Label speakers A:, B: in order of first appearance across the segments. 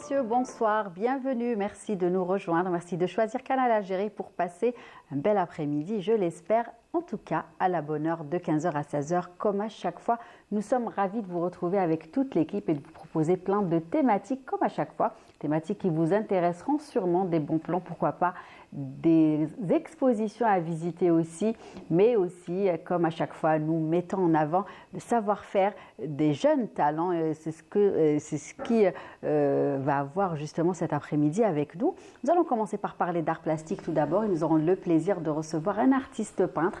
A: messieurs, bonsoir, bienvenue, merci de nous rejoindre, merci de choisir Canal Algérie pour passer un bel après-midi, je l'espère, en tout cas à la bonne heure de 15 h à 16 h comme à chaque fois. Nous sommes ravis de vous retrouver avec toute l'équipe et de vous proposer plein de thématiques comme à chaque fois, thématiques qui vous intéresseront sûrement, des bons plans, pourquoi pas, des expositions à visiter aussi, mais aussi, comme à chaque fois, nous mettons en avant le savoir-faire des jeunes talents. C'est ce qui va avoir justement cet après-midi avec nous. Nous allons commencer par parler d'art plastique tout d'abord et nous aurons le plaisir de recevoir un artiste peintre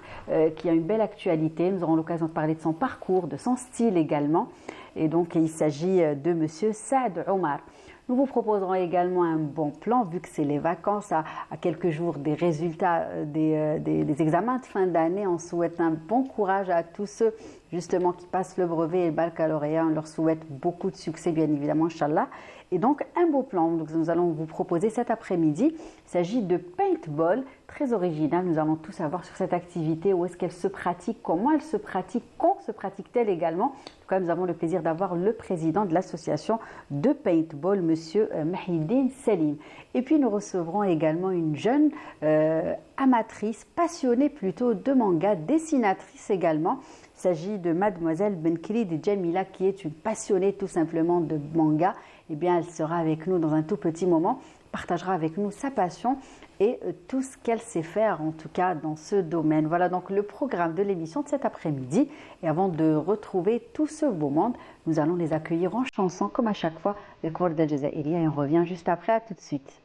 A: qui a une belle actualité. Nous aurons l'occasion de parler de son parcours, de son style également. Et donc, il s'agit de monsieur Saad Omar. Nous vous proposerons également un bon plan, vu que c'est les vacances, à quelques jours des résultats des examens de fin d'année. On souhaite un bon courage à tous ceux justement qui passent le brevet et le baccalauréat. On leur souhaite beaucoup de succès, bien évidemment, Inch'Allah. Et donc, un beau plan. Donc, nous allons vous proposer cet après-midi. Il s'agit de paintball, très original. Nous allons tout savoir sur cette activité, où est-ce qu'elle se pratique, comment elle se pratique, quand se pratique-t-elle également. En tout cas, nous avons le plaisir d'avoir le président de l'association de paintball, monsieur Mahidine Selim. Et puis, nous recevrons également une jeune amatrice, passionnée plutôt de manga, dessinatrice également. Il s'agit de mademoiselle Benkiri de Jamila, qui est une passionnée tout simplement de manga. Eh bien, elle sera avec nous dans un tout petit moment, partagera avec nous sa passion et tout ce qu'elle sait faire, en tout cas dans ce domaine. Voilà donc le programme de l'émission de cet après-midi. Et avant de retrouver tout ce beau monde, nous allons les accueillir en chanson, comme à chaque fois, le cours de Jazaïria. Et on revient juste après, à tout de suite.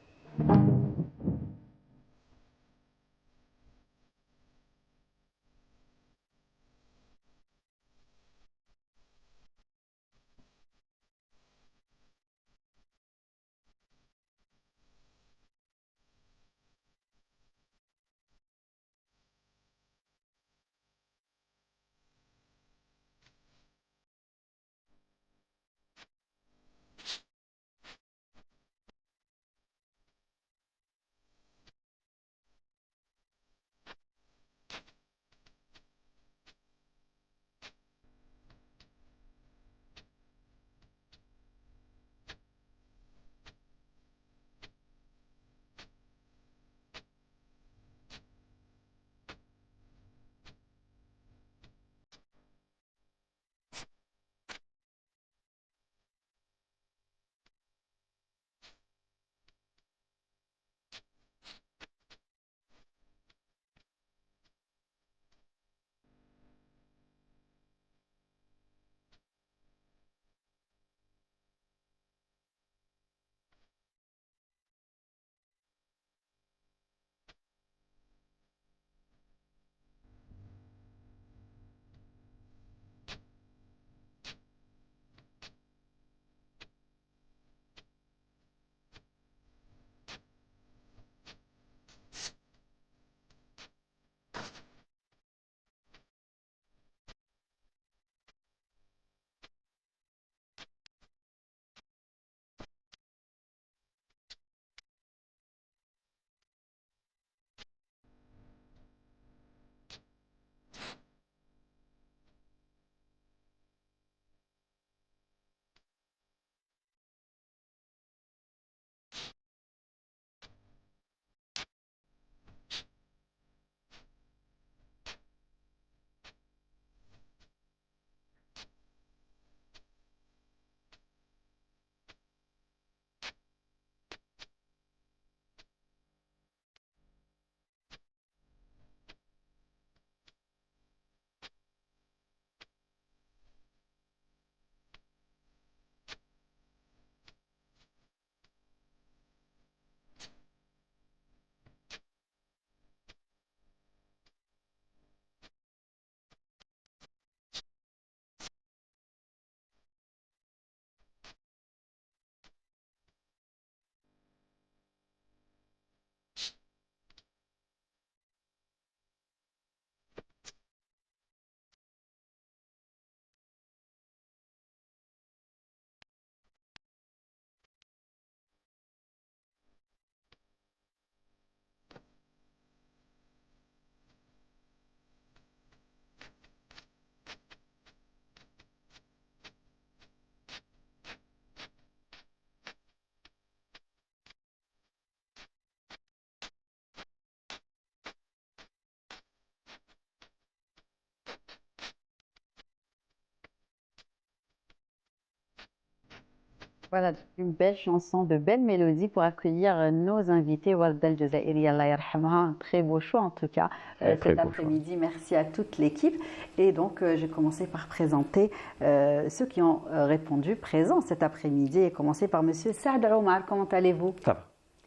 A: Voilà, une belle chanson, de belles mélodies pour accueillir nos invités. Warda El Jazairi, Allah yarhamha, un très beau choix en tout cas cet après-midi. Merci à toute l'équipe. Et donc, j'ai commencé par présenter ceux qui ont répondu présents cet après-midi. Et commencer par Monsieur Saad Omar. Comment allez-vous?
B: Ça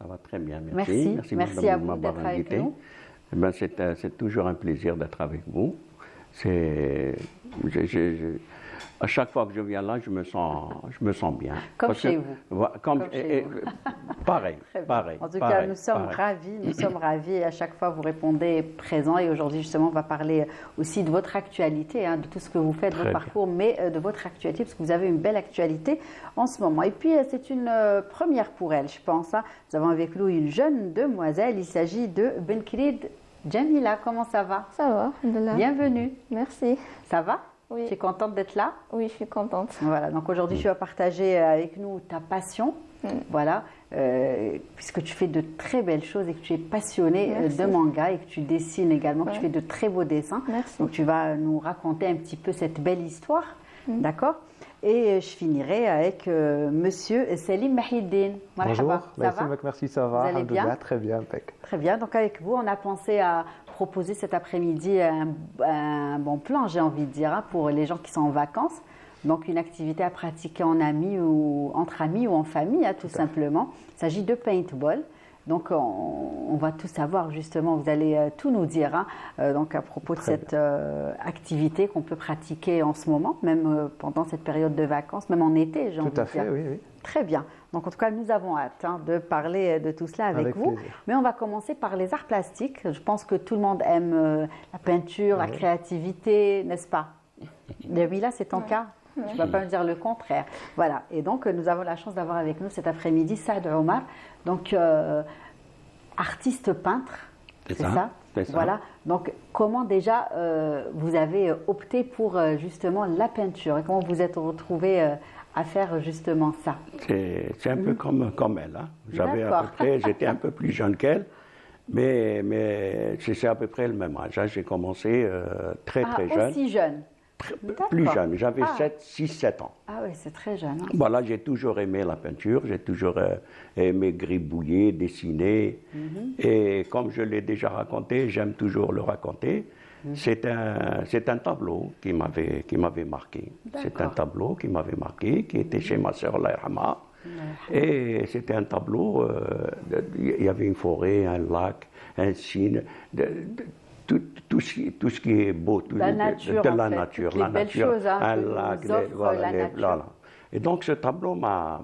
B: va très bien, merci.
A: Merci à vous d'être avec nous.
B: Eh ben, c'est toujours un plaisir d'être avec vous. À chaque fois que je viens là, je me sens bien.
A: Comme chez vous.
B: Pareil.
A: En tout cas, nous sommes ravis. Et à chaque fois, vous répondez présent. Et aujourd'hui, justement, on va parler aussi de votre actualité, de tout ce que vous faites, de votre parcours, mais de votre actualité, parce que vous avez une belle actualité en ce moment. Et puis, c'est une première pour elle, je pense. Nous avons avec nous une jeune demoiselle. Il s'agit de Benkrid Jamila. Comment ça va?
C: Ça va, alhamdoulilah.
A: Bienvenue.
C: Merci.
A: Ça va?
C: Oui.
A: Tu es contente d'être là?
C: Oui, je suis contente.
A: Voilà, donc aujourd'hui, tu vas partager avec nous ta passion, voilà, puisque tu fais de très belles choses et que tu es passionnée de manga et que tu dessines également, que tu fais de très beaux dessins.
C: Merci.
A: Donc tu vas nous raconter un petit peu cette belle histoire, d'accord? Et je finirai avec Monsieur Selim Mahiddin.
D: Bonjour,
A: ça va?
D: merci, ça va.
A: Vous allez bien?
D: Très bien, impec.
A: Très bien, donc avec vous, on a pensé à proposer cet après-midi un bon plan, j'ai envie de dire, pour les gens qui sont en vacances. Donc une activité à pratiquer en amis ou entre amis ou en famille, tout simplement. Il s'agit de paintball. Donc on va tout savoir justement, vous allez tout nous dire donc à propos de cette activité qu'on peut pratiquer en ce moment, même pendant cette période de vacances, même en été, j'ai envie de dire.
D: Tout à fait, oui.
A: Très bien. Donc en tout cas, nous avons hâte de parler de tout cela avec vous.
D: Plaisir.
A: Mais on va commencer par les arts plastiques. Je pense que tout le monde aime la peinture, la créativité, n'est-ce pas? Oui, là, c'est ton cas. Tu ne vas pas me dire le contraire. Voilà. Et donc, nous avons la chance d'avoir avec nous cet après-midi Saad Omar, donc artiste peintre. C'est ça? Voilà. Donc, comment déjà vous avez opté pour justement la peinture et comment vous êtes retrouvé à faire justement ça?
B: C'est un peu comme elle. J'étais un peu plus jeune qu'elle, mais c'est à peu près le même âge. J'ai commencé très jeune.
A: Aussi jeune?
B: Plus jeune, j'avais 6-7 ans.
A: Ah oui, c'est très jeune.
B: Voilà, j'ai toujours aimé la peinture, j'ai toujours aimé gribouiller, dessiner. Et comme je l'ai déjà raconté, j'aime toujours le raconter. C'est un tableau qui m'avait marqué. C'est un tableau qui m'avait marqué, qui était chez ma sœur, Allah yarhamha. Et c'était un tableau, il y avait une forêt, un lac, un cygne, tout ce qui est beau,
A: la nature,
B: de la nature,
A: les belles choses,
B: un lac,
A: la nature.
B: Voilà. Et donc ce tableau m'a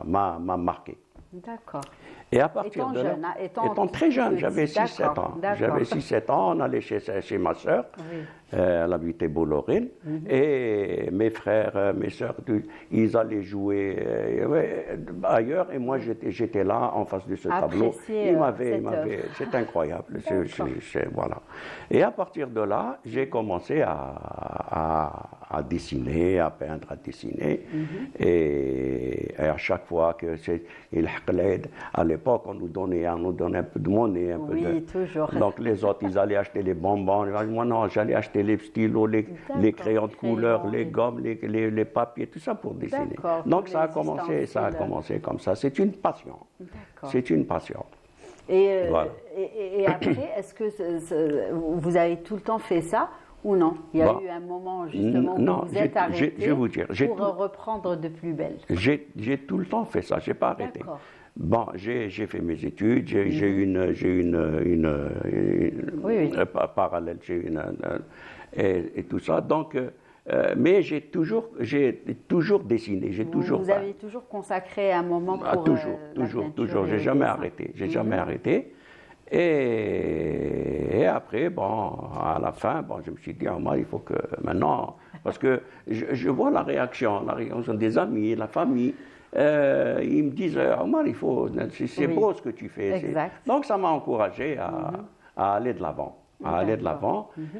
B: marqué.
A: D'accord.
B: Et à partir de là, étant très jeune, j'avais 6-7 ans. J'avais 6-7 ans, on allait chez ma sœur, elle habitait Bollorène, et mes frères, mes sœurs, ils allaient jouer ailleurs, et moi j'étais là en face de ce tableau. C'est incroyable, voilà. Et à partir de là, j'ai commencé à dessiner, à peindre, à dessiner, et à chaque fois que c'est à l'époque, on nous donnait un peu de monnaie,
A: toujours.
B: Donc les autres, ils allaient acheter les bonbons. Moi, non, j'allais acheter les stylos, les crayons de couleur, les gommes, les papiers, tout ça pour dessiner. Donc ça a commencé comme ça. C'est une passion. C'est une passion.
A: Et après, est-ce que vous avez tout le temps fait ça ou non? Il y a eu un moment justement où vous êtes arrêté pour reprendre de plus belle.
B: J'ai tout le temps fait ça, je n'ai pas arrêté. Bon, j'ai fait mes études, j'ai une parallèle, et tout ça. Donc, mais j'ai toujours dessiné, j'ai toujours.
A: Vous avez toujours consacré un moment pour
B: toujours. J'ai jamais arrêté, arrêté. Et après, bon, à la fin, je me suis dit, moi, il faut que maintenant, parce que je vois la réaction des amis, la famille. Ils me disent, Omar, c'est beau ce que tu fais. Donc ça m'a encouragé à aller de l'avant.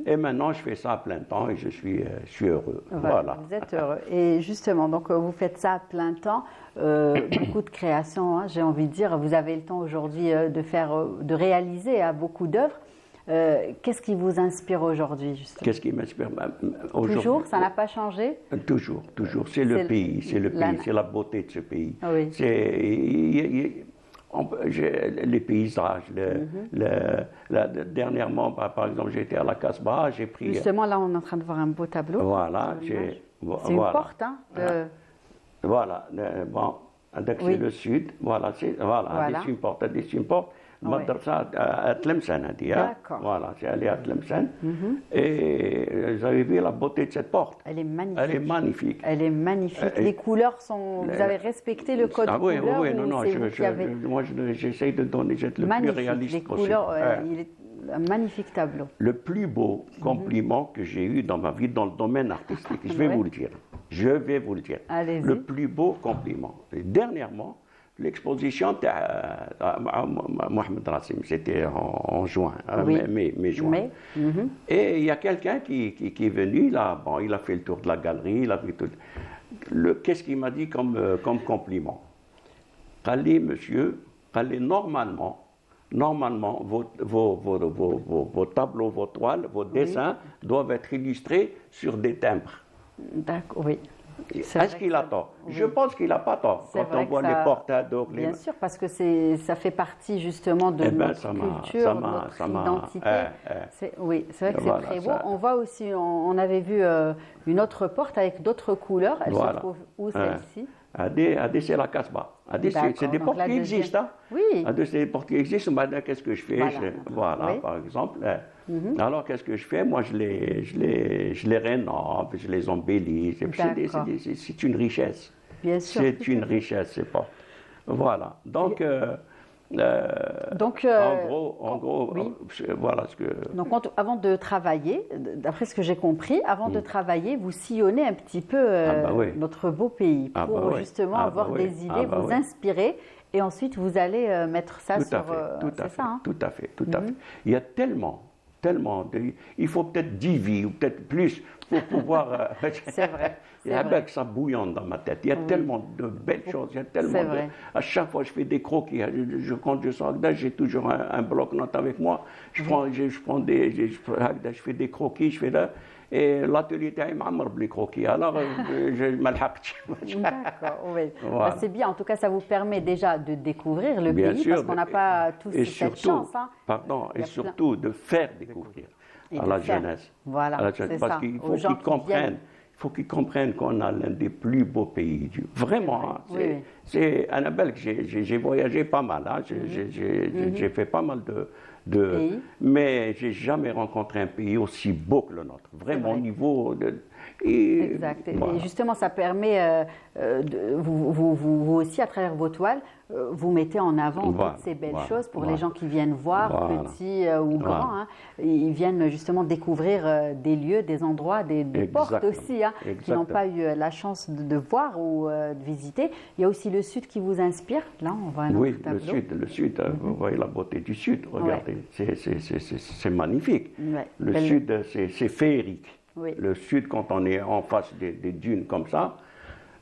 B: Et maintenant je fais ça à plein temps et je suis heureux. Voilà.
A: Vous êtes heureux. Et justement, donc vous faites ça à plein temps, beaucoup de créations, j'ai envie de dire. Vous avez le temps aujourd'hui de réaliser beaucoup d'œuvres. Qu'est-ce qui vous inspire aujourd'hui, justement?
B: Qu'est-ce qui m'inspire aujourd'hui?
A: Toujours, ça n'a pas changé?
B: Toujours, toujours. C'est le pays, c'est la beauté de ce pays.
A: Oui.
B: Les paysages, dernièrement, par exemple, j'étais à la Casbah, j'ai pris...
A: Justement, là, on est en train de voir un beau tableau.
B: Voilà.
A: C'est une porte, hein?
B: Voilà, bon, c'est le sud, voilà, une porte, Madrasa à Tlemcen,
A: D'accord.
B: voilà, j'ai allé à Tlemcen, et j'avais vu la beauté de cette porte.
A: Elle est magnifique.
B: Elle est magnifique.
A: Elle est magnifique. Les couleurs sont... Vous avez respecté le code couleur?
B: Oui, non, moi j'essaye de donner le plus réaliste possible.
A: Les couleurs, il est un magnifique tableau.
B: Le plus beau compliment que j'ai eu dans ma vie dans le domaine artistique, je vais vous le dire.
A: Allez-y.
B: Le plus beau compliment. Et dernièrement, l'exposition de Mohamed Rassim, c'était en juin, mai-juin. Et il y a quelqu'un qui est venu, là, bon, il a fait le tour de la galerie, il a fait tout. Qu'est-ce qu'il m'a dit comme compliment? Allez, monsieur, allez, normalement, vos tableaux, vos toiles, vos dessins doivent être illustrés sur des timbres.
A: D'accord, oui.
B: Est-ce qu'il a tort? Je pense qu'il n'a pas tort quand on voit les portraits d'or.
A: Bien sûr, parce que ça fait partie justement de notre culture, de notre identité. Oui, c'est vrai que c'est très beau. On voit aussi, on avait vu une autre porte avec d'autres couleurs. Elle se trouve où, celle-ci?
B: C'est la Casbah. C'est des portes qui existent. Hein?
A: Oui.
B: C'est des portes qui existent. Maintenant, qu'est-ce que je fais? Par exemple. Alors, qu'est-ce que je fais? Moi, je les rénove, je les embellis. C'est une richesse.
A: Bien sûr.
B: C'est une richesse, ces portes. Voilà. Donc, en gros,
A: oui.
B: Voilà ce que...
A: Donc, avant de travailler, d'après ce que j'ai compris, avant de travailler, vous sillonnez un petit peu notre beau pays pour justement avoir des idées, vous inspirer, et ensuite vous allez mettre ça sur...
B: Tout à fait. Il y a tellement il faut peut-être 10 vies ou peut-être plus pour pouvoir...
A: C'est vrai.
B: Il y a avec ça bouillante dans ma tête. Il y a tellement de belles choses. Il y a tellement à chaque fois, je fais des croquis. Quand je sors d'âge, j'ai toujours un bloc-notes avec moi. Je fais des croquis, je fais là. Et l'atelier est معمر les croquis. Alors, je ما لحقتش.
A: D'accord, oui. Voilà. C'est bien. En tout cas, ça vous permet déjà de découvrir le pays, parce qu'on n'a pas tous cette chance. Hein.
B: Et surtout de faire découvrir à la jeunesse.
A: Voilà,
B: parce qu'il faut qu'ils comprennent. Il faut qu'ils comprennent qu'on a l'un des plus beaux pays. Vraiment, c'est Annabelle, j'ai voyagé pas mal. Hein. J'ai fait pas mal mais j'ai jamais rencontré un pays aussi beau que le nôtre. Vraiment, au niveau de...
A: Exact. Et justement, ça permet, vous aussi, à travers vos toiles, vous mettez en avant toutes ces belles choses pour les gens qui viennent voir, petits ou grands. Hein. Ils viennent justement découvrir des lieux, des endroits, des portes aussi, hein, qui n'ont pas eu la chance de voir ou de visiter. Il y a aussi le Sud qui vous inspire. Là, on voit un autre tableau.
B: Le Sud, vous voyez la beauté du Sud, regardez, c'est magnifique. Le Sud, c'est féerique.
A: Oui.
B: Le Sud, quand on est en face des dunes comme ça,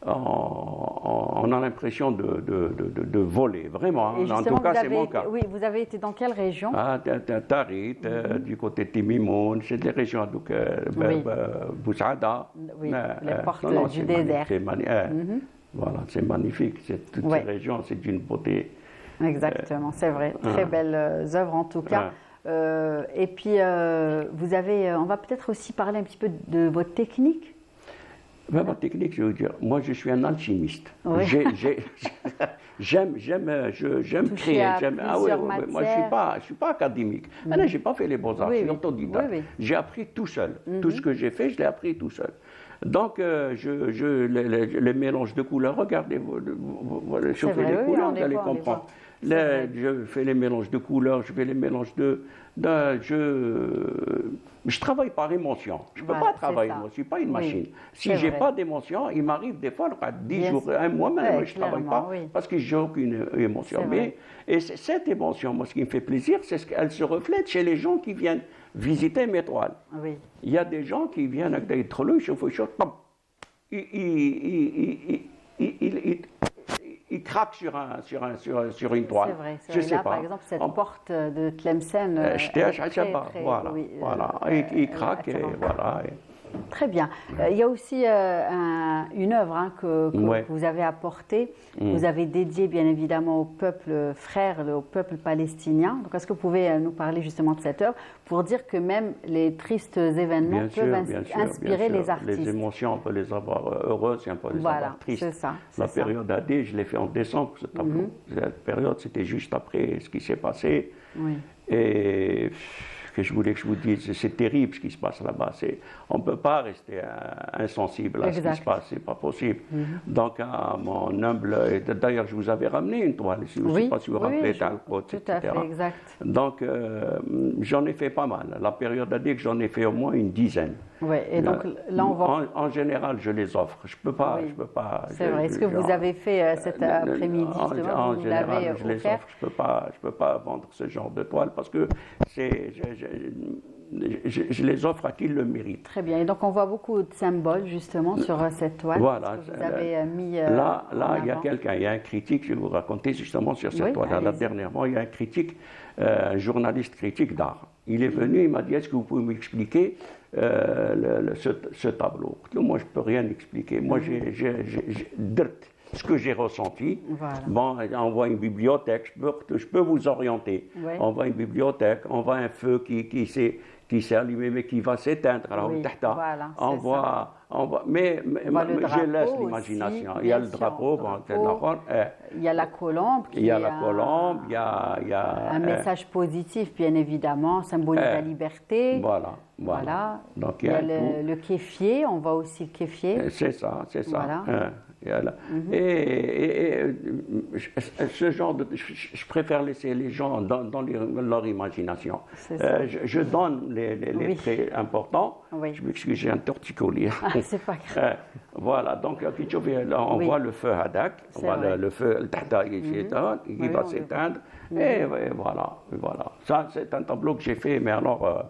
B: on a l'impression de voler, vraiment. En tout cas, c'est mon cas.
A: Oui, vous avez été dans quelle région?
B: Tarit, du côté de Timimoun, c'est des régions, donc Boussaada.
A: Oui, les portes du désert.
B: Voilà, c'est magnifique. Toutes ces régions, c'est d'une beauté.
A: Exactement, c'est vrai. Très belles œuvres en tout cas. Et puis, vous avez, on va peut-être aussi parler un petit peu de votre technique.
B: Ma technique, je veux dire, moi je suis un alchimiste.
A: Oui.
B: J'aime créer. Moi je suis pas académique. Je n'ai pas fait les beaux-arts, je suis autodidacte. J'ai appris tout seul. Tout ce que j'ai fait, je l'ai appris tout seul. Donc, les mélanges de couleurs, regardez, je fais les couleurs, vous allez comprendre. Là, je fais les mélanges de couleurs, je fais les mélanges je travaille par émotion. Je ne peux pas travailler, moi, je ne suis pas une machine. Si je n'ai pas d'émotion, il m'arrive des fois, 10 jours, un mois même, je ne travaille pas parce que je n'ai aucune émotion. Et cette émotion, moi, ce qui me fait plaisir, c'est qu'elle se reflète chez les gens qui viennent visiter mes toiles. Il y a des gens qui viennent avec des trolls, il craque sur une toile.
A: C'est vrai.
B: Je sais
A: là,
B: pas.
A: Par exemple, cette porte de Tlemcen.
B: Voilà. Il craque et voilà.
A: Très bien. Il y a aussi une œuvre que vous avez apportée. Vous avez dédiée bien évidemment au peuple frère, au peuple palestinien. Donc, est-ce que vous pouvez nous parler justement de cette œuvre pour dire que même les tristes événements peuvent inspirer les artistes?
B: Les émotions, on peut les avoir heureuses et on peut les avoir tristes.
A: C'est ça.
B: La période AD, je l'ai fait en décembre, ce tableau. Cette période, c'était juste après ce qui s'est passé. Et que je voulais que je vous dise, c'est terrible ce qui se passe là-bas. On ne peut pas rester insensible à ce qui se passe, c'est pas possible. Donc, à mon humble... D'ailleurs, je vous avais ramené une toile, je ne sais pas si vous vous rappelez,
A: tout à fait, exact.
B: Donc, j'en ai fait pas mal. La période a dit que j'en ai fait au moins une dizaine.
A: Oui, et donc là, on va...
B: En général, je les offre. Je peux pas.
A: C'est vrai. Est-ce que vous avez fait cet après-midi, justement,
B: en général, je les offre. Je peux pas vendre ce genre de toile parce que je les offre à qui le mérite.
A: Très bien. Et donc, on voit beaucoup de symboles, justement, sur cette toile.
B: Voilà.
A: Que vous avez mis
B: là, il y a quelqu'un, il y a un critique, je vais vous raconter justement sur cette toile. Là, dernièrement, il y a un critique, un journaliste critique d'art. Il est venu, il m'a dit, est-ce que vous pouvez m'expliquer ce tableau? Moi, je ne peux rien expliquer. Moi, ce que j'ai ressenti.
A: Voilà.
B: Bon, on voit une bibliothèque, je peux vous orienter. On voit une bibliothèque, on voit un feu qui s'est allumé mais qui va s'éteindre. Alors,
A: voilà,
B: mais je laisse l'imagination. Il y a le drapeau,
A: il y a la colombe.
B: Il y a la colombe, il y a
A: un message positif, bien évidemment, symbolique de la liberté.
B: Voilà.
A: Donc, il y a le kéfier, on voit aussi le kéfier.
B: C'est ça.
A: Voilà.
B: Et ce genre de... Je préfère laisser les gens dans leur imagination. Je donne les traits importants. Je m'excuse, j'ai un torticolis.
A: C'est pas grave.
B: Voilà, donc là, on voit le feu Hadak, on voit le feu qui va s'éteindre. Et voilà. Ça, c'est un tableau que j'ai fait, mais alors...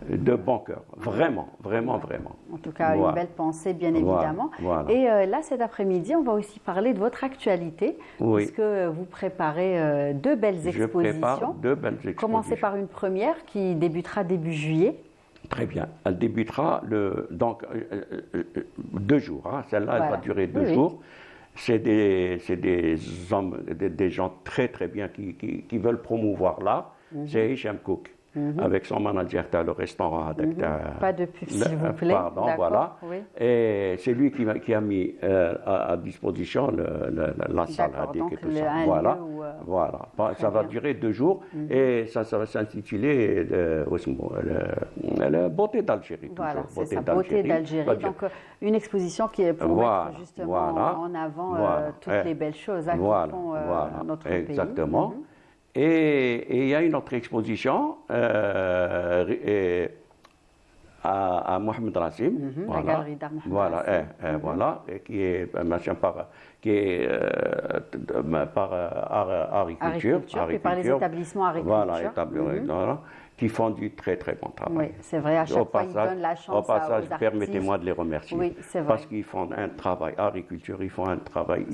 B: de bon cœur, vraiment.
A: En tout cas, une belle pensée, bien évidemment. Et là, cet après-midi, on va aussi parler de votre actualité, puisque vous préparez deux belles expositions.
B: Je prépare deux belles expositions.
A: Commencez par une première qui débutera début juillet.
B: Très bien. Elle débutera donc 2 jours. Celle-là, elle va durer 2 jours. C'est des hommes, des gens très bien qui veulent promouvoir l'art. C'est Hicham Cook. Avec son manager, le restaurant.
A: Pas de pub, s'il vous plaît.
B: Pardon, voilà. Et c'est lui qui a mis à disposition la salle Hadik et tout ça. Voilà. Ça va durer 2 jours et ça va s'intituler la beauté d'Algérie.
A: Voilà, c'est ça, beauté d'Algérie. Donc, une exposition qui est pour mettre justement en avant toutes les belles choses qui font notre pays.
B: Exactement. Et il y a une autre exposition à Mohamed Rassim,
A: la galerie d'art Mohamed Rassim.
B: Voilà, qui est par Agriculture.
A: Et par les établissements Agriculture.
B: Voilà, qui font du très bon travail.
A: Oui, c'est vrai, à chaque fois, ils donnent la chance aux artistes.
B: Au passage, permettez-moi de les remercier.
A: Oui, c'est vrai.
B: Parce qu'ils font un travail, Agriculture, ils font un travail,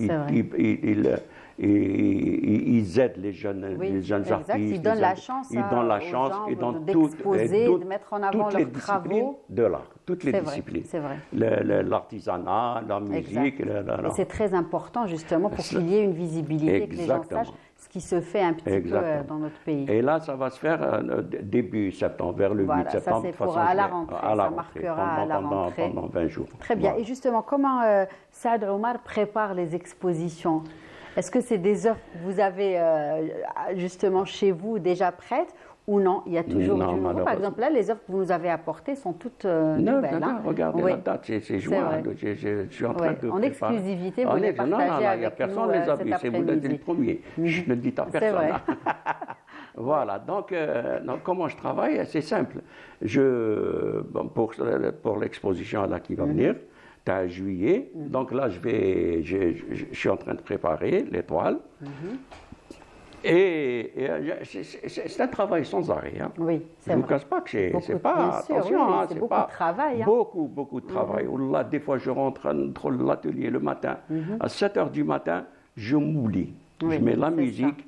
B: ils aident les jeunes artistes.
A: Ils donnent la chance aux gens d'exposer, de mettre en avant leurs travaux.
B: De l'art, toutes les disciplines.
A: C'est vrai.
B: L'artisanat, la musique.
A: Et c'est très important justement pour qu'il y ait une visibilité, que les gens sachent ce qui se fait un petit peu dans notre pays.
B: Et là, ça va se faire début septembre, vers le 8 septembre.
A: Ça, c'est à la rentrée. Ça marquera à la rentrée.
B: Pendant 20 jours.
A: Très bien. Et justement, comment Saad Omar prépare les expositions? Est-ce que c'est des œuvres que vous avez justement chez vous déjà prêtes ou non? Il y a toujours du nouveau. Par exemple, là, les œuvres que vous nous avez apportées sont toutes nouvelles.
B: Regardez la date, c'est juin. Je suis en train de
A: en exclusivité, vous les partagez avec nous
B: personne les a vus, c'est vous êtes les premiers. Je ne le dis à personne.
A: Vrai.
B: Voilà, donc comment je travaille? C'est simple. Pour l'exposition là qui va venir, à juillet. Donc là, je suis en train de préparer l'étoile. Et c'est un travail sans arrêt.
A: Oui, c'est
B: je ne vous cache pas que c'est pas...
A: Attention, c'est beaucoup de travail.
B: Beaucoup de travail. Là, des fois, je rentre dans l'atelier le matin, à 7 h du matin, je m'oublie. Je mets la musique,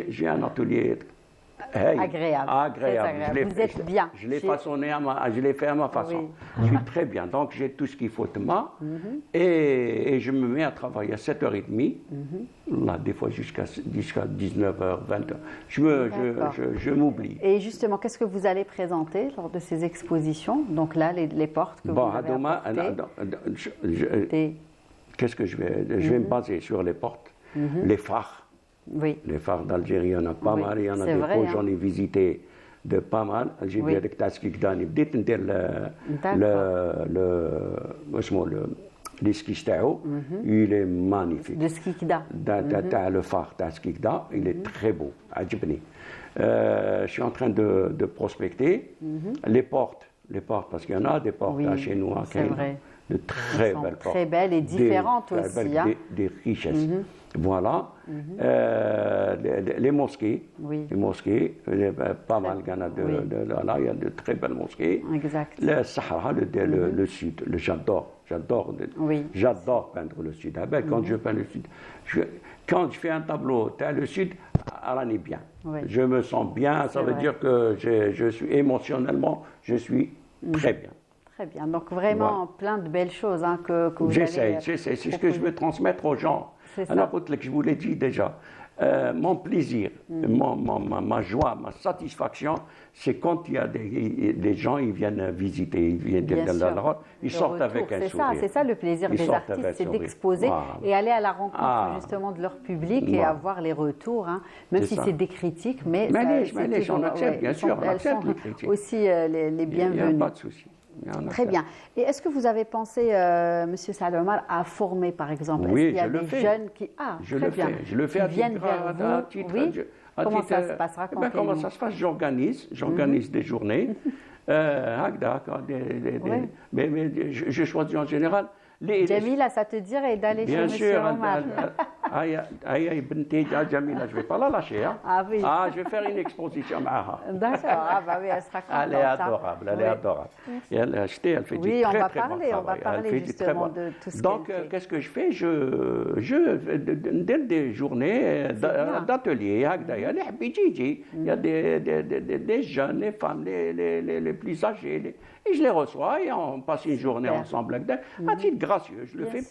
B: j'ai un atelier
A: agréable. Vous êtes bien.
B: Je l'ai façonné, je l'ai fait à ma façon. Je suis très bien. Donc j'ai tout ce qu'il faut de moi et je me mets à travailler à 7h30, là, des fois jusqu'à 19h, 20h. Je m'oublie.
A: Et justement, qu'est-ce que vous allez présenter lors de ces expositions? Donc là, les portes que vous avez apportées.
B: Qu'est-ce que je vais me baser sur les portes, les phares.
A: Oui.
B: Les phares d'Algérie, il y en a pas mal, il y en a des fois, j'en ai visité de pas mal. J'ai vu avec Taskikdani, بديت ندير le ski stao, il est magnifique.
A: De Skikda.
B: Le phare Taskikda, il est très beau, عجبني. Je suis en train de prospecter les portes, parce qu'il y en a des portes chez nous,
A: c'est vrai.
B: de très belles portes.
A: Très belles et différentes aussi.
B: Des richesses. Voilà. Les mosquées. Les mosquées, pas mal, il y a de très belles mosquées.
A: Exact.
B: Le Sahara, le sud, j'adore peindre le sud. Quand je peins le sud, quand je fais un tableau, le sud, on est bien. Je me sens bien, ça veut dire que je suis émotionnellement, je suis très bien.
A: Très bien. Donc vraiment plein de belles choses que vous
B: J'essaie. C'est ce que je veux transmettre aux gens. Je vous l'ai dit déjà. Mon plaisir, ma joie, ma satisfaction, c'est quand il y a des gens, ils viennent visiter, ils viennent ils sortent avec un sourire.
A: C'est ça le plaisir des artistes, c'est d'exposer et aller à la rencontre justement de leur public et avoir les retours, même si c'est des critiques, mais
B: on accepte, bien sûr, on accepte les critiques.
A: Aussi les bienvenus.
B: Il n'y a pas de souci.
A: Très bien. Et est-ce que vous avez pensé, Monsieur Saad Omar, à former, par exemple?
B: Oui,
A: est-ce qu'il y a des jeunes qui...
B: je le fais. Je le fais à
A: viennent vers vous. Oui. Comment ça se passe? Racontez-nous.
B: Comment ça se passe? J'organise des journées. Mais je choisis en général...
A: Jamila, ça te dirait d'aller chez Monsieur Omar?
B: Jamila, je ne vais pas la lâcher.
A: Ah oui.
B: Je vais faire une exposition.
A: D'accord, oui, elle sera contente.
B: Elle est adorable, elle est adorable. Et elle fait du très, très bon travail.
A: On va parler justement de tout ce qu'elle fait.
B: Donc, qu'est-ce que je fais? Je donne des journées d'atelier. Il y a des jeunes, les femmes, les plus âgés. Et je les reçois et on passe une journée ensemble. À titre gracieux, je le fais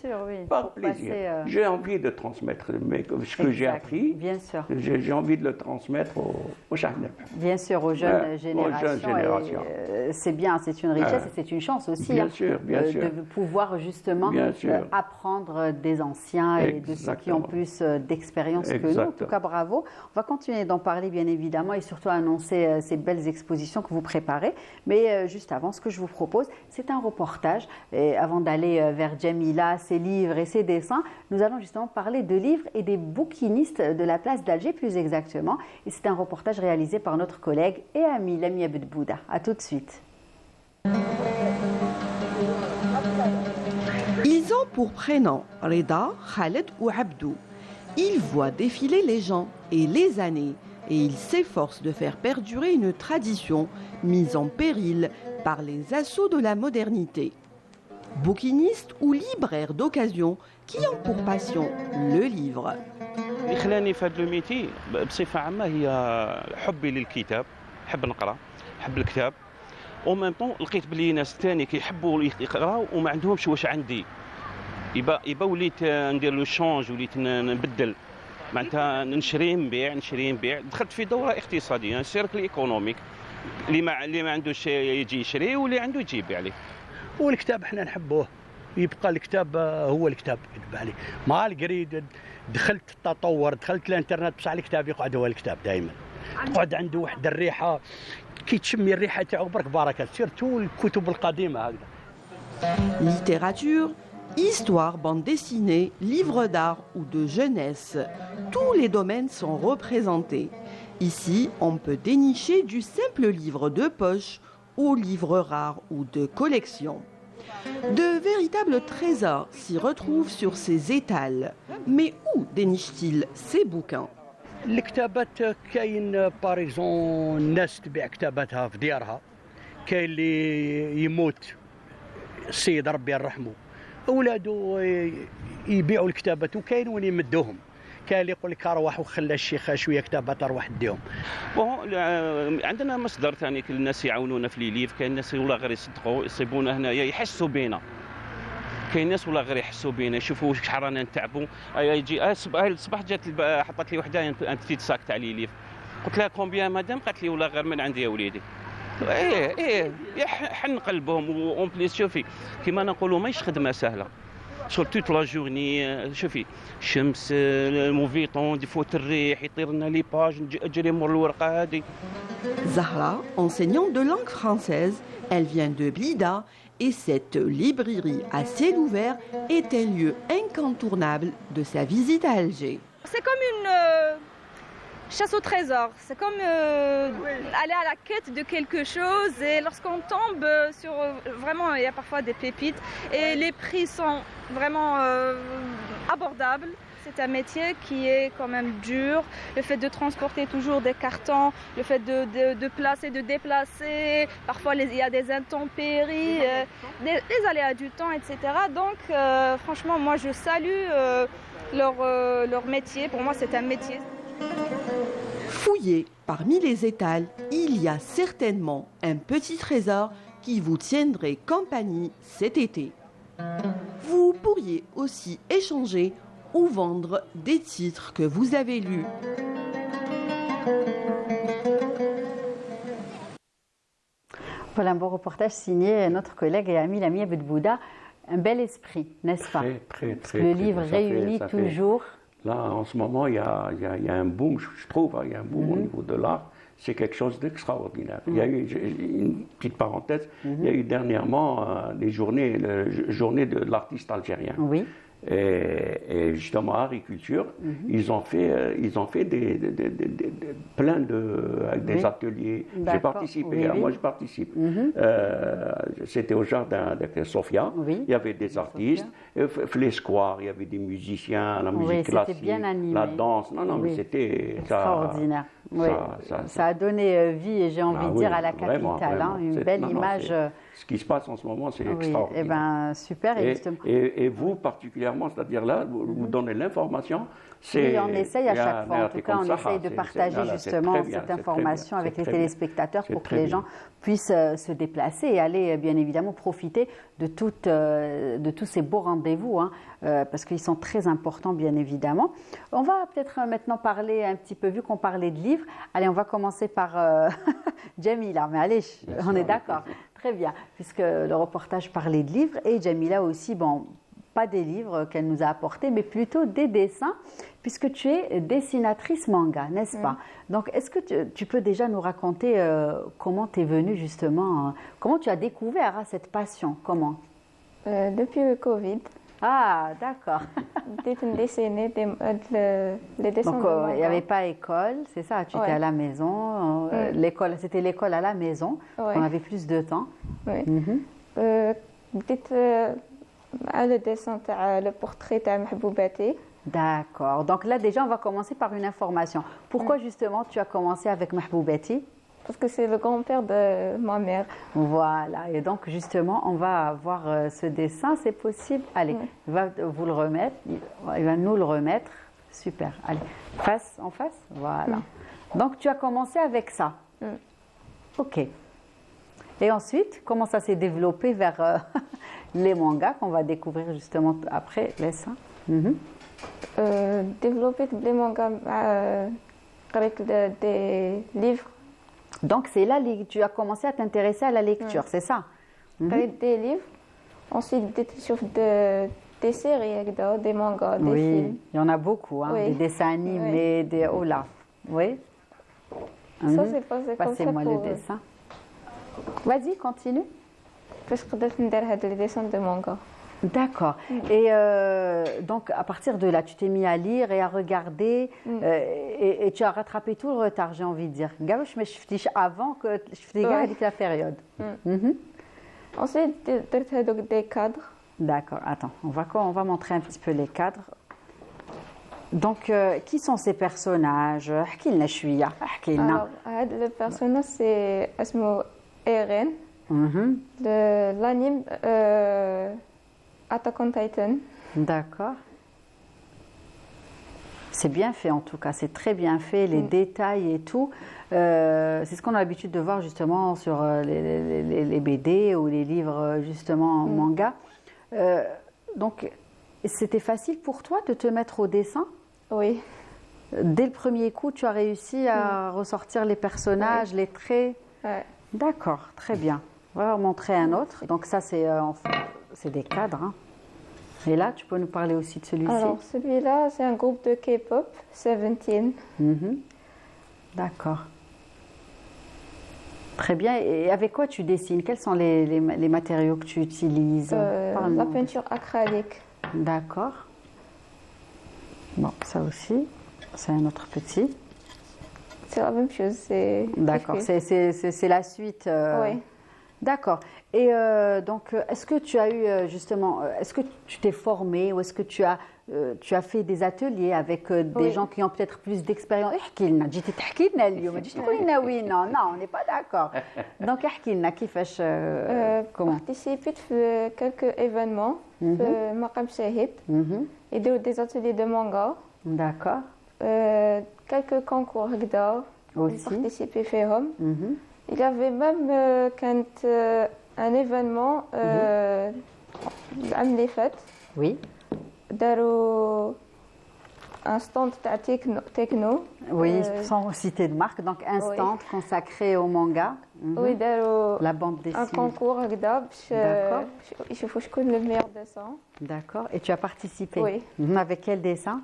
B: par plaisir. J'ai envie de transmettre ce que j'ai appris.
A: Bien sûr.
B: J'ai envie de le transmettre aux jeunes.
A: Bien sûr, aux jeunes générations. C'est bien, c'est une richesse et c'est une chance aussi de pouvoir justement apprendre des anciens et de ceux qui ont plus d'expérience que nous. En tout cas, bravo. On va continuer d'en parler bien évidemment et surtout annoncer ces belles expositions que vous préparez. Mais juste avant, ce que je vous propose, c'est un reportage. Et avant d'aller vers Jamila, ses livres et ses dessins, nous allons justement parler de livres et des bouquinistes de la place d'Alger plus exactement. Et c'est un reportage réalisé par notre collègue et ami Lamia Bedbouda. A tout de suite.
C: Ils ont pour prénom Reda, Khaled ou Abdou. Ils voient défiler les gens et les années et ils s'efforcent de faire perdurer une tradition mise en péril par les assauts de la modernité. Bouquinistes ou libraires d'occasion qui ont pour passion le livre.
D: اللي خلاني في هذا الميتي بصفه عامه هي حبي للكتاب، نحب نقرا، نحب الكتاب، او ميم طون لقيت بلي ناس ثاني كيحبوا يقراو وما عندهمش واش عندي. يبا وليت ندير لو شونج، وليت نبدل معناتها نشري نبيع. دخلت في دوره اقتصاديه، سيركل ايكونوميك، اللي ما عندوش يجي يشري واللي عنده يجي يبيع ليه.
E: والكتاب احنا نحبوه، يبقى الكتاب هو الكتاب كذب عليه. مع القريد دخلت التطور، دخلت الانترنت، بصح الكتاب يقعد هو الكتاب دائما. يقعد عنده واحد الريحه كي تشمي الريحه تاعو برك بركه، سيرتو الكتب القديمه هكذا.
C: Littérature, histoire, bande dessinée, livres d'art ou de jeunesse, tous les domaines sont représentés. Ici, on peut dénicher du simple livre de poche aux livres rares ou de collection. De véritables trésors s'y retrouvent sur ces étals. Mais où déniche-t-il ces bouquins?
E: الكتابات كاين باريزون الناس تبيع كتاباتها في ديارها، كاين اللي يموت السيد ربي يرحمه اولادو يبيعوا الكتابات وكاين وين يمدوهم. كاين اللي يقول لك اروح وخلى الشيخ شويه كتابات اروح اديهم.
D: بون عندنا مصدر ثاني كل الناس يعاونونا في لي ليف، كاين الناس ولا غير يصدقوا يصيبونا هنايا يحسوا بينا. كاين ناس ولا غير يحسوا بينا يشوفوا شحال رانا نتعبوا. يجي الصباح جات حطت لي وحده ان بتيت ساك تاع لي ليف، قلت لها كومبيان مدام؟ قالت لي ولا غير من عندي يا وليدي. ايه يحن قلبهم. اون بليس شوفي كيما نقولوا ماهيش خدمه سهله sur toute la journée. شوفي الشمس، الموفيطون دي فوت الريح، يطير لنا لي باج، نجري مور الورقه هذه.
C: Zahra, enseignante de langue française, elle vient de Blida et cette librairie à ciel ouvert est un lieu incontournable de sa visite à Alger.
F: C'est comme une chasse au trésor, c'est comme aller à la quête de quelque chose, et lorsqu'on tombe sur, vraiment il y a parfois des pépites et les prix sont vraiment abordables. C'est un métier qui est quand même dur, le fait de transporter toujours des cartons, le fait de placer, de déplacer, parfois il y a des intempéries, des aléas du temps, etc. Donc franchement moi je salue leur métier, pour moi c'est un métier.
C: Fouillez parmi les étals, il y a certainement un petit trésor qui vous tiendrait compagnie cet été. Vous pourriez aussi échanger ou vendre des titres que vous avez lus.
A: Voilà un beau reportage signé notre collègue et ami Lamia Bedbouda. Un bel esprit, n'est-ce pas?
B: Très,
A: le livre réunit toujours.
B: Là, en ce moment, il y a un boom, je trouve, il y a un boom au niveau de l'art. C'est quelque chose d'extraordinaire. Il y a eu, une petite parenthèse, il y a eu dernièrement les journées de l'artiste algérien.
A: Oui.
B: Et justement, agriculture, ils ont fait plein des ateliers. J'ai participé, moi je participe. C'était au jardin avec Sofia. Il y avait des artistes. Les squares, il y avait des musiciens, la musique classique,
A: bien animé.
B: la danse. Non, mais c'était
A: extraordinaire. Ça a donné vie, et j'ai envie de dire, à la capitale.
B: Vraiment.
A: Une belle image.
B: Ce qui se passe en ce moment, c'est extraordinaire.
A: Eh ben, super.
B: Et vous, particulièrement, c'est-à-dire là, vous donnez l'information.
A: Oui, on essaye à chaque fois. En tout cas, on essaye de partager justement cette information avec les téléspectateurs pour que les gens puissent se déplacer et aller, bien évidemment, profiter de tous ces beaux rendez-vous, parce qu'ils sont très importants, bien évidemment. On va peut-être maintenant parler un petit peu, vu qu'on parlait de livres. Allez, on va commencer par Jamila. Mais allez, on est d'accord. Très bien, puisque le reportage parlait de livres, et Jamila aussi, bon, pas des livres qu'elle nous a apportés, mais plutôt des dessins, puisque tu es dessinatrice manga, n'est-ce pas? Donc, est-ce que tu peux déjà nous raconter comment tu es venue justement, comment tu as découvert cette passion? Comment?
G: Depuis le Covid.
A: Ah, d'accord.
G: Dessiner les dessins.
A: Donc, il n'y avait pas école, c'est ça? Tu étais à la maison. L'école, c'était l'école à la maison. On avait plus de temps.
G: Oui. Le dessin, le portrait de Mahboubati.
A: D'accord. Donc là, déjà, on va commencer par une information. Pourquoi justement tu as commencé avec Mahboubati?
G: Parce que c'est le grand-père de ma mère.
A: Voilà. Et donc, justement, on va voir ce dessin. C'est possible? Allez, il va vous le remettre. Il va nous le remettre. Super. Allez, face en face. Voilà. Donc, tu as commencé avec ça. OK. Et ensuite, comment ça s'est développé vers les mangas qu'on va découvrir justement après les dessins?
G: Développer les mangas avec des livres.
A: Donc, c'est là que tu as commencé à t'intéresser à la lecture, c'est ça?
G: Avec des livres. Ensuite, des séries, des mangas, des films.
A: Il y en a beaucoup, des dessins animés, des... Oh là, oui.
G: Ça, c'est pas comme ça.
A: Passez-moi le dessin. Vas-y, continue.
G: Parce que je vais faire les dessins de manga.
A: D'accord. Et donc, à partir de là, tu t'es mis à lire et à regarder et tu as rattrapé tout le retard, j'ai envie de dire. Gauche, mais je fais avant que je fais la période.
G: Ensuite, des cadres.
A: D'accord. Attends, on va montrer un petit peu les cadres. Donc, qui sont ces personnages? Alors,
G: le personnage, c'est Asmo Eren. L'anime Attack on Titan.
A: D'accord. C'est bien fait en tout cas, c'est très bien fait, les détails et tout. C'est ce qu'on a l'habitude de voir justement sur les BD ou les livres justement en manga. Donc, c'était facile pour toi de te mettre au dessin?
G: Oui.
A: Dès le premier coup, tu as réussi à ressortir les personnages, les traits?
G: Ouais.
A: D'accord, très bien. On va en montrer un autre. Donc ça, c'est des cadres. Hein. Et là, tu peux nous parler aussi de celui-ci?
G: Alors, celui-là, c'est un groupe de K-pop, Seventeen.
A: D'accord. Très bien. Et avec quoi tu dessines? Quels sont les matériaux que tu utilises?
G: La peinture acrylique.
A: D'accord. Bon, ça aussi, c'est un autre petit.
G: C'est la même chose.
A: D'accord, c'est la suite.
G: Oui.
A: D'accord. Et donc, est-ce que tu as eu justement, est-ce que tu t'es formé ou est-ce que tu as fait des ateliers avec des gens qui ont peut-être plus d'expérience? Non, on n'est pas d'accord. Donc, comment?
G: Participé à quelques événements, Maqam Shahid, et des ateliers de manga.
A: D'accord.
G: Quelques concours
A: aussi.
G: Participé فيهم. Il y avait même un événement l'année اللي فات.
A: Oui.
G: داروا un stand تاع techno.
A: Oui, sans citer de marque, donc un stand consacré au manga.
G: Oui, داروا
A: la bande dessinée.
G: un concours هكذا باش يشوفوا شكون le meilleur dessin.
A: D'accord. Et tu as participé?
G: Oui.
A: Avec quel dessin?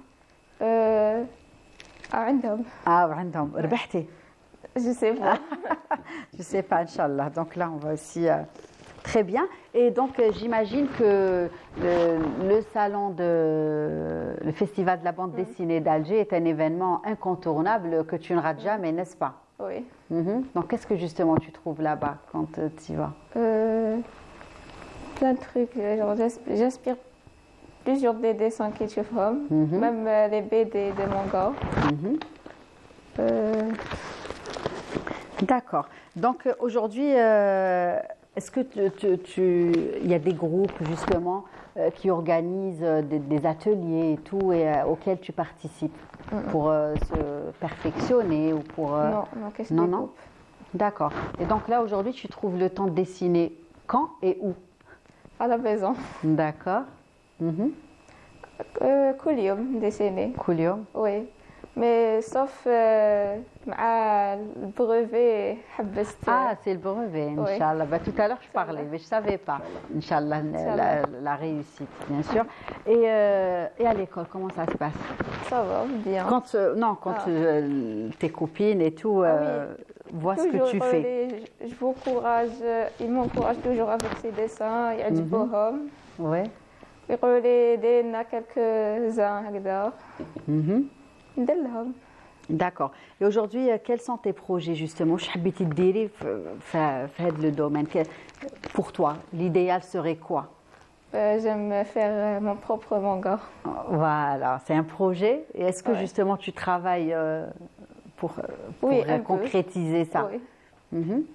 G: عندهم.
A: عندهم. ربحتي?
G: Je sais pas.
A: Je sais pas, Inch'Allah. Donc là, on va aussi... Très bien. Et donc, j'imagine que le festival de la bande dessinée d'Alger est un événement incontournable que tu ne rates jamais, n'est-ce pas?
G: Oui.
A: Donc, qu'est-ce que justement tu trouves là-bas quand tu y vas?
G: Plein de trucs. J'inspire plusieurs des dessins qui tu fais, même les BD de manga.
A: D'accord. Donc aujourd'hui, est-ce que il y a des groupes justement qui organisent des ateliers et tout et auxquels tu participes pour se perfectionner ou pour
G: qu'est-ce que
A: non. D'accord. Et donc là aujourd'hui, tu trouves le temps de dessiner quand et où?
G: À la maison.
A: D'accord.
G: كل يوم dessiner.
A: كل يوم.
G: Oui. Mais sauf مع البريفي حبست.
A: C'est le brevet, Inch'Allah. Bah, tout à l'heure, je parlais, mais je ne savais pas. Inch'Allah, la réussite, bien sûr. Et à l'école, comment ça se passe?
G: Ça va, bien.
A: Quand tes copines et tout voient ce que tu fais.
G: Je vous encourage, ils m'encouragent toujours avec ces dessins. يعجبوهم.
A: Oui.
G: يقولوا لي دينا quelques-uns هكذا.
A: D'accord. Et aujourd'hui, quels sont tes projets justement? Je حبيتي تديري في le domaine. Pour toi, l'idéal serait quoi?
G: J'aime faire mon propre manga.
A: Voilà, c'est un projet. Et est-ce que justement tu travailles pour concrétiser ça?
G: Oui.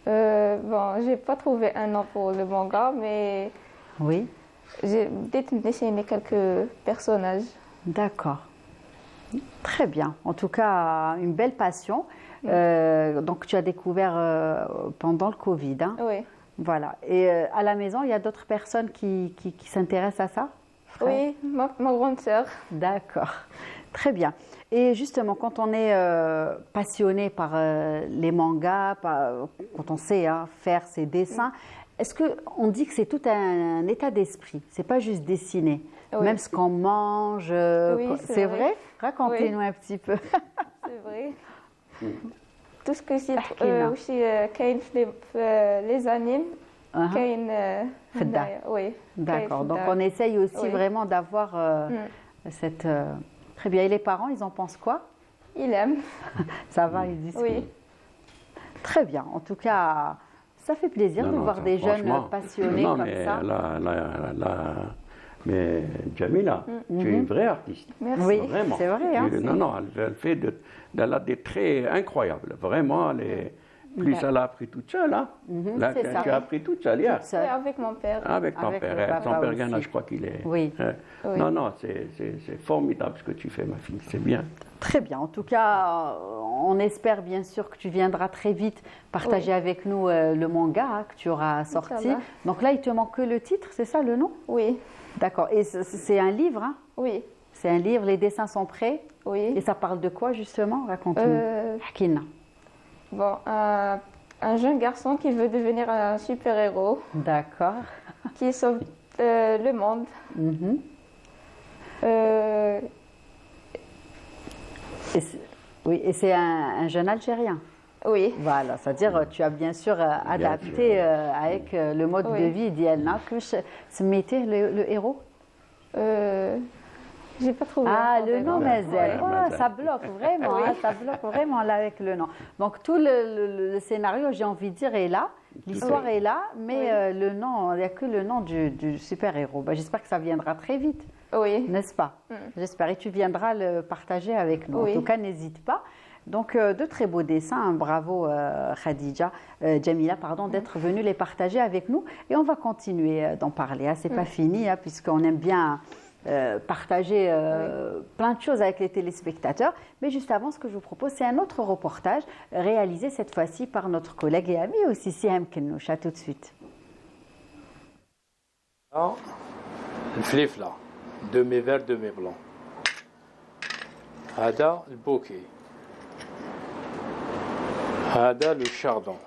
G: Bon, j'ai pas trouvé un nom pour le manga, mais
A: oui.
G: J'ai peut-être dessiné quelques personnages.
A: D'accord. Très bien. En tout cas, une belle passion. Donc, tu as découvert pendant le Covid. Hein?
G: Oui.
A: Voilà. Et à la maison, il y a d'autres personnes qui s'intéressent à ça?
G: Frère? Oui, ma grande sœur.
A: D'accord. Très bien. Et justement, quand on est passionné par les mangas, quand on sait faire ses dessins, est-ce qu'on dit que c'est tout un état d'esprit? C'est pas juste dessiner. Oui. Même ce qu'on mange.
G: Oui,
A: c'est vrai. Racontez-nous un petit peu.
G: C'est vrai. Tout ce que c'est aussi les animes. Oui.
A: D'accord. Donc on essaye aussi vraiment d'avoir cette. Très bien. Et les parents, ils en pensent quoi?
G: Ils aiment.
A: Ça va, ils disent.
G: Oui.
A: Très bien. En tout cas, ça fait plaisir de voir des jeunes passionnés comme ça.
B: Mais Jamila, tu es une vraie artiste.
G: Merci.
A: Oui,
B: vraiment.
A: C'est vrai.
B: Elle fait elle a des traits incroyables. Vraiment, Plus elle a appris toute seule, hein. Là, tu as appris toute seule hier.
G: Oui, avec mon père.
B: Avec ton père. Ton père Ghana, je crois qu'il est...
A: Oui.
G: Oui.
B: Non, c'est formidable ce que tu fais, ma fille, c'est bien.
A: Très bien. En tout cas, on espère bien sûr que tu viendras très vite partager avec nous le manga que tu auras sorti. Donc là, il te manque que le titre, c'est ça le nom?
G: Oui.
A: D'accord. Et c'est un livre, hein?
G: Oui.
A: C'est un livre, les dessins sont prêts?
G: Oui.
A: Et ça parle de quoi justement? Raconte-nous. Hakina.
G: Bon, un jeune garçon qui veut devenir un super-héros.
A: D'accord.
G: Qui sauve le monde.
A: Et c'est un jeune Algérien.
G: Oui.
A: Voilà, c'est-à-dire tu as bien sûr adapté avec le mode de vie d'Yelna. Que se mettait le héros?
G: J'ai pas trouvé.
A: Ah, le nom, Mazel. Ça bloque vraiment, ça bloque vraiment là avec le nom. Donc tout le scénario, j'ai envie de dire, est là. L'histoire est là, mais le nom, il n'y a que le nom du super-héros. Ben, j'espère que ça viendra très vite.
G: Oui.
A: N'est-ce pas? J'espère. Et tu viendras le partager avec nous. En tout cas, n'hésite pas. Donc, de très beaux dessins. Bravo, Khadija, Jamila, pardon, d'être venue les partager avec nous. Et on va continuer d'en parler. Ce n'est pas fini, puisqu'on aime bien partager plein de choses avec les téléspectateurs. Mais juste avant, ce que je vous propose, c'est un autre reportage réalisé cette fois-ci par notre collègue et ami aussi, Siham Kennouch. À tout de suite.
H: Le flifla, demi-vert, demi-blanc. Hada, le bouquet. Hada, le chardon.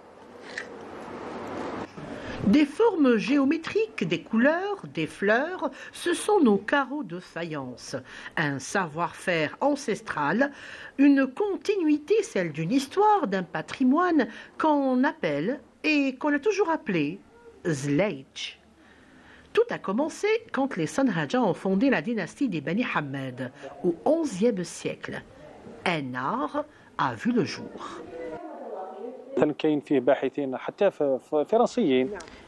I: Des formes géométriques, des couleurs, des fleurs, ce sont nos carreaux de faïence. Un savoir-faire ancestral, une continuité, celle d'une histoire, d'un patrimoine qu'on appelle et qu'on a toujours appelé Zleïch. Tout a commencé quand les Sanhaja ont fondé la dynastie des Bani Hamed au XIe siècle. Un art a vu le jour.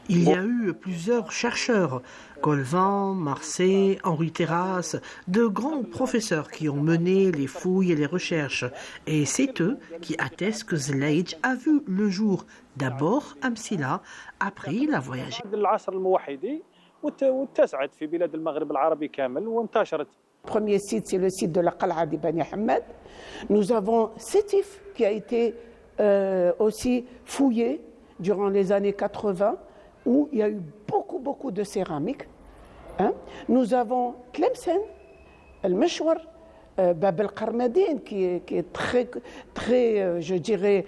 I: Il y a eu plusieurs chercheurs, Colvin, Marseille, Henri Terrasse, de grands professeurs qui ont mené les fouilles et les recherches. Et c'est eux qui attestent que Zleïch a vu le jour. D'abord à Msila, après il a voyagé.
J: Le premier site, c'est le site de la Qal'a des Bani Hamed. Nous avons Sétif qui a été aussi fouillé durant les années 80, où il y a eu beaucoup de céramique. Nous avons Tlemcen, El Meshwar, Bab el Qarmadin, qui est très je dirais,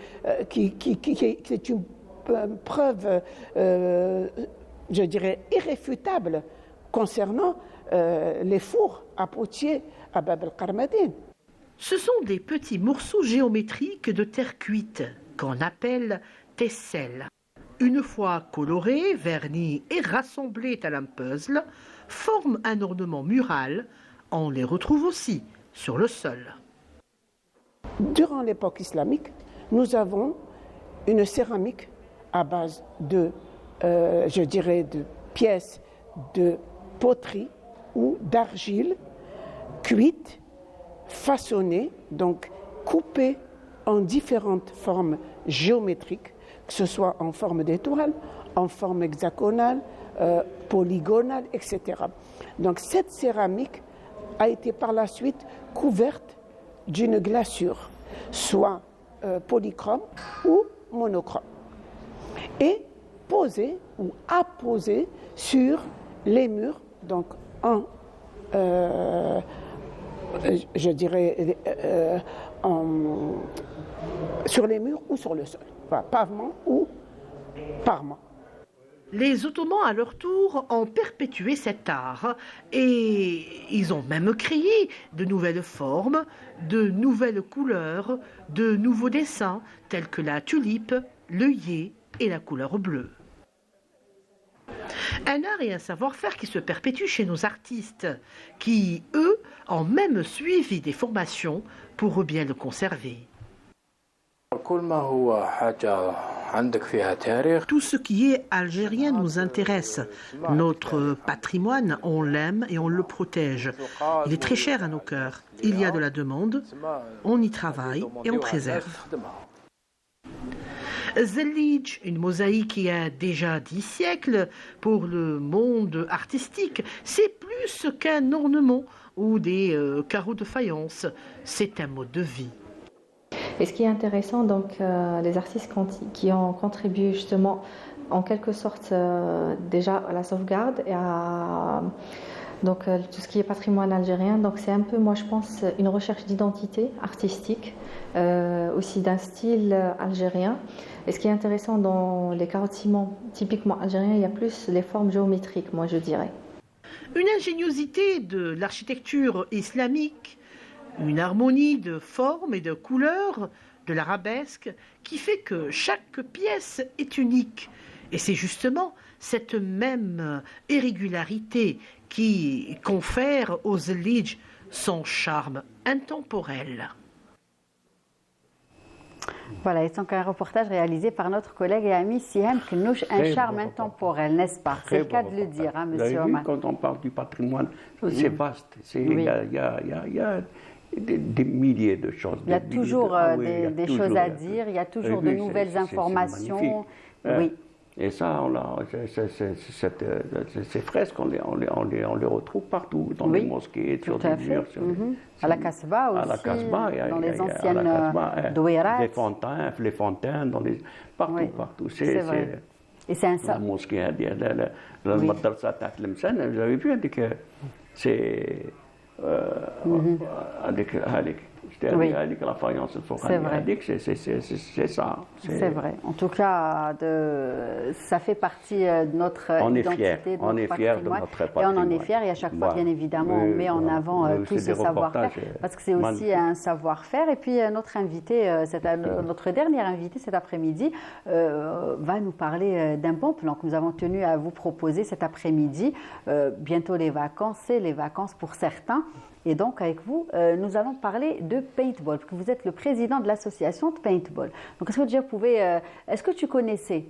J: qui est une preuve, je dirais, irréfutable concernant les fours à potier à Bab el Qarmadin.
I: Ce sont des petits morceaux géométriques de terre cuite qu'on appelle tesselles. Une fois colorés, vernis et rassemblés à un puzzle, forment un ornement mural. On les retrouve aussi sur le sol.
J: Durant l'époque islamique, nous avons une céramique à base de, je dirais, de pièces de poterie ou d'argile cuite, façonnée, donc coupée en différentes formes géométriques, que ce soit en forme d'étoile, en forme hexagonale, polygonale, etc. Donc cette céramique a été par la suite couverte d'une glaçure, soit polychrome ou monochrome, et posée ou apposée sur les murs, donc je dirais sur les murs ou sur le sol, enfin, pavement ou parement.
I: Les Ottomans, à leur tour, ont perpétué cet art et ils ont même créé de nouvelles formes, de nouvelles couleurs, de nouveaux dessins tels que la tulipe, l'œillet et la couleur bleue. Un art et un savoir-faire qui se perpétuent chez nos artistes, qui, eux, ont même suivi des formations pour bien le conserver. Tout ce qui est algérien nous intéresse. Notre patrimoine, on l'aime et on le protège. Il est très cher à nos cœurs. Il y a de la demande, on y travaille et on préserve. Zellij, une mosaïque qui a déjà 10 siècles pour le monde artistique, c'est plus qu'un ornement ou des carreaux de faïence, c'est un mode de vie.
K: Et ce qui est intéressant, donc, les artistes qui ont contribué justement en quelque sorte déjà à la sauvegarde et à donc, tout ce qui est patrimoine algérien. Donc c'est un peu, moi je pense, une recherche d'identité artistique, aussi d'un style algérien. Et ce qui est intéressant dans les carreaux de ciment typiquement algériens, il y a plus les formes géométriques, moi je dirais.
I: Une ingéniosité de l'architecture islamique, une harmonie de formes et de couleurs, de l'arabesque, qui fait que chaque pièce est unique. Et c'est justement cette même irrégularité qui confère aux Zellij son charme intemporel.
A: Voilà, et c'est donc un reportage réalisé par notre collègue et ami Siham Knouch, un charme intemporel, n'est-ce pas? C'est le cas de le dire, hein, monsieur Omar.
B: Quand on parle du patrimoine, c'est vaste. Il y a des milliers de choses.
A: Il y a toujours des choses à dire, il y a toujours de nouvelles informations.
B: Oui. Et ça, ces fresques, on les retrouve partout, dans les mosquées, sur des murs.
A: À la Casbah aussi,
B: à la Casbah,
A: dans les anciennes douairat.
B: Les fontaines, partout.
A: C'est vrai. Et c'est un
B: la mosquée, la madrasa Taht Lemsan, vous avez vu, c'est avec la faïence, c'est ça.
A: C'est vrai. En tout cas, ça fait partie de notre identité,
B: on est fiers de notre patrimoine.
A: Et on en est fiers. Et à chaque fois, bien évidemment, on met en avant tout ce savoir-faire. Parce que c'est aussi un savoir-faire. Et puis, notre dernier invité cet après-midi va nous parler d'un bon plan que nous avons tenu à vous proposer cet après-midi. Bientôt les vacances, c'est les vacances pour certains. Et donc, avec vous, nous allons parler de paintball, parce que vous êtes le président de l'association de paintball. Donc, est-ce que déjà est-ce que tu connaissais?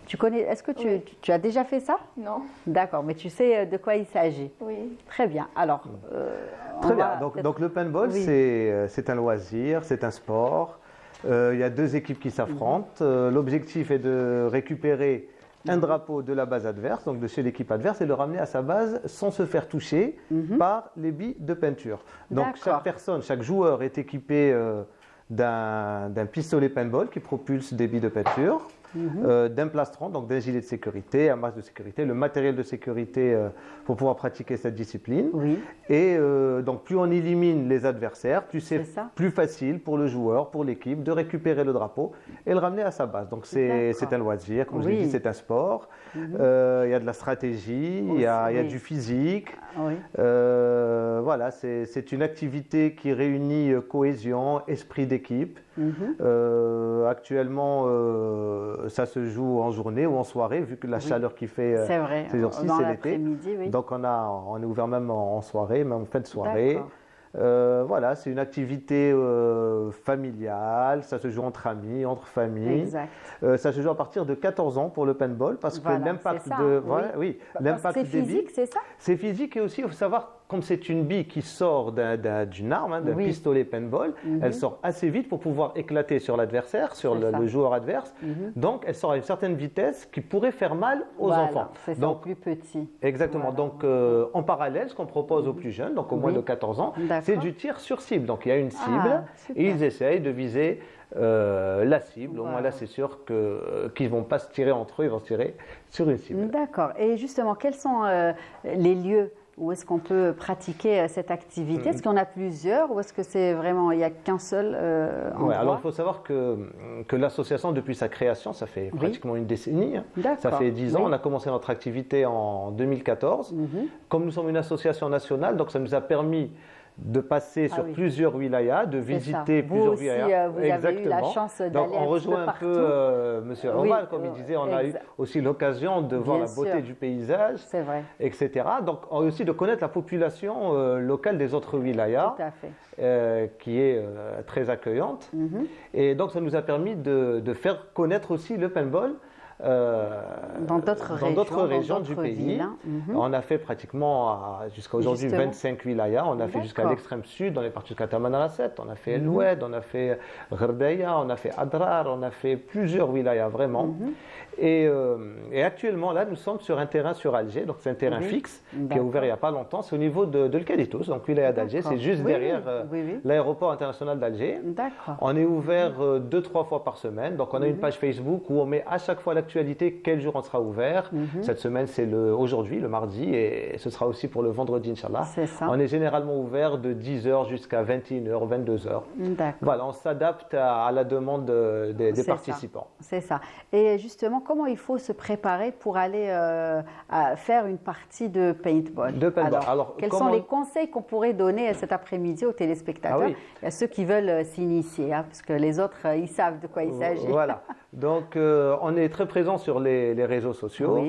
A: Est-ce que tu as déjà fait ça?
G: Non.
A: D'accord, mais tu sais de quoi il s'agit?
G: Oui.
A: Très bien. Alors,
L: très bien. Donc, le paintball, c'est un loisir, c'est un sport. Il y a deux équipes qui s'affrontent. L'objectif est de récupérer un drapeau de la base adverse, donc de chez l'équipe adverse, et le ramener à sa base sans se faire toucher par les billes de peinture. Donc chaque joueur est équipé d'un pistolet paintball qui propulse des billes de peinture, d'un plastron, donc d'un gilet de sécurité, un masque de sécurité, le matériel de sécurité pour pouvoir pratiquer cette discipline. Et donc plus on élimine les adversaires, plus c'est plus facile pour le joueur, pour l'équipe de récupérer le drapeau et le ramener à sa base. Donc c'est un loisir, comme je l'ai dit, c'est un sport. Il y a de la stratégie, il y a du physique. Voilà, c'est une activité qui réunit cohésion, esprit d'équipe. Actuellement, ça se joue en journée ou en soirée, vu que la chaleur qui fait ces jours-ci, c'est l'été. Donc on est ouvert même en soirée, même en fin de soirée. Voilà, c'est une activité familiale, ça se joue entre amis, entre familles. Ça se joue à partir de 14 ans pour le paintball, parce que l'impact l'impact
A: c'est physique, c'est ça?
L: C'est physique, et aussi il faut savoir, comme c'est une bille qui sort d'une arme, d'un pistolet paintball, elle sort assez vite pour pouvoir éclater sur l'adversaire, sur le joueur adverse. Donc elle sort à une certaine vitesse qui pourrait faire mal aux enfants.
A: C'est donc plus petit.
L: Exactement. Donc en parallèle, ce qu'on propose aux plus jeunes, donc au moins de 14 ans, c'est du tir sur cible. Donc il y a une cible et ils essayent de viser la cible. Au moins là, c'est sûr qu'ils ne vont pas se tirer entre eux, ils vont se tirer sur une cible.
A: D'accord. Et justement, quels sont les lieux où est-ce qu'on peut pratiquer cette activité? Est-ce qu'il y en a plusieurs ou est-ce que c'est vraiment, il n'y a qu'un seul endroit?
L: Alors il faut savoir que l'association, depuis sa création, ça fait pratiquement une décennie. Ça fait 10 ans. On a commencé notre activité en 2014. Comme nous sommes une association nationale, donc ça nous a permis de passer sur plusieurs wilayas, de visiter plusieurs wilayas.
A: Vous avez eu la chance d'aller
L: donc on rejoint un peu Monsieur Omar, comme il disait, on a eu aussi l'occasion de voir la beauté du paysage, etc. Donc aussi de connaître la population locale des autres wilayas, qui est très accueillante. Et donc ça nous a permis de faire connaître aussi le paintball
A: dans d'autres régions
C: du pays. On a fait pratiquement jusqu'à aujourd'hui 25 wilayas. On a fait jusqu'à l'extrême sud, on est parti jusqu'à Tamanrasset, on a fait El Oued, on a fait Ghardaïa, on a fait Adrar, on a fait plusieurs wilayas vraiment. Et actuellement, là, nous sommes sur un terrain sur Alger, donc c'est un terrain fixe qui a ouvert il n'y a pas longtemps. C'est au niveau de l'Kaditos, donc wilaya d'Alger, c'est juste derrière l'aéroport international d'Alger. On est ouvert 2-3 fois par semaine, donc on a une page Facebook où on met à chaque fois l'actualité, quel jour on sera ouvert. Cette semaine, c'est aujourd'hui, le mardi, et ce sera aussi pour le vendredi, Inch'Allah. On est généralement ouvert de 10h jusqu'à 21h, 22h. Voilà, on s'adapte à la demande des participants.
A: C'est ça. Et justement, comment il faut se préparer pour aller faire une partie de paintball? Alors, quels sont les conseils qu'on pourrait donner cet après-midi aux téléspectateurs? Il y a ceux qui veulent s'initier, parce que les autres, ils savent de quoi il s'agit.
C: Voilà. Donc, on est très présent sur les réseaux sociaux.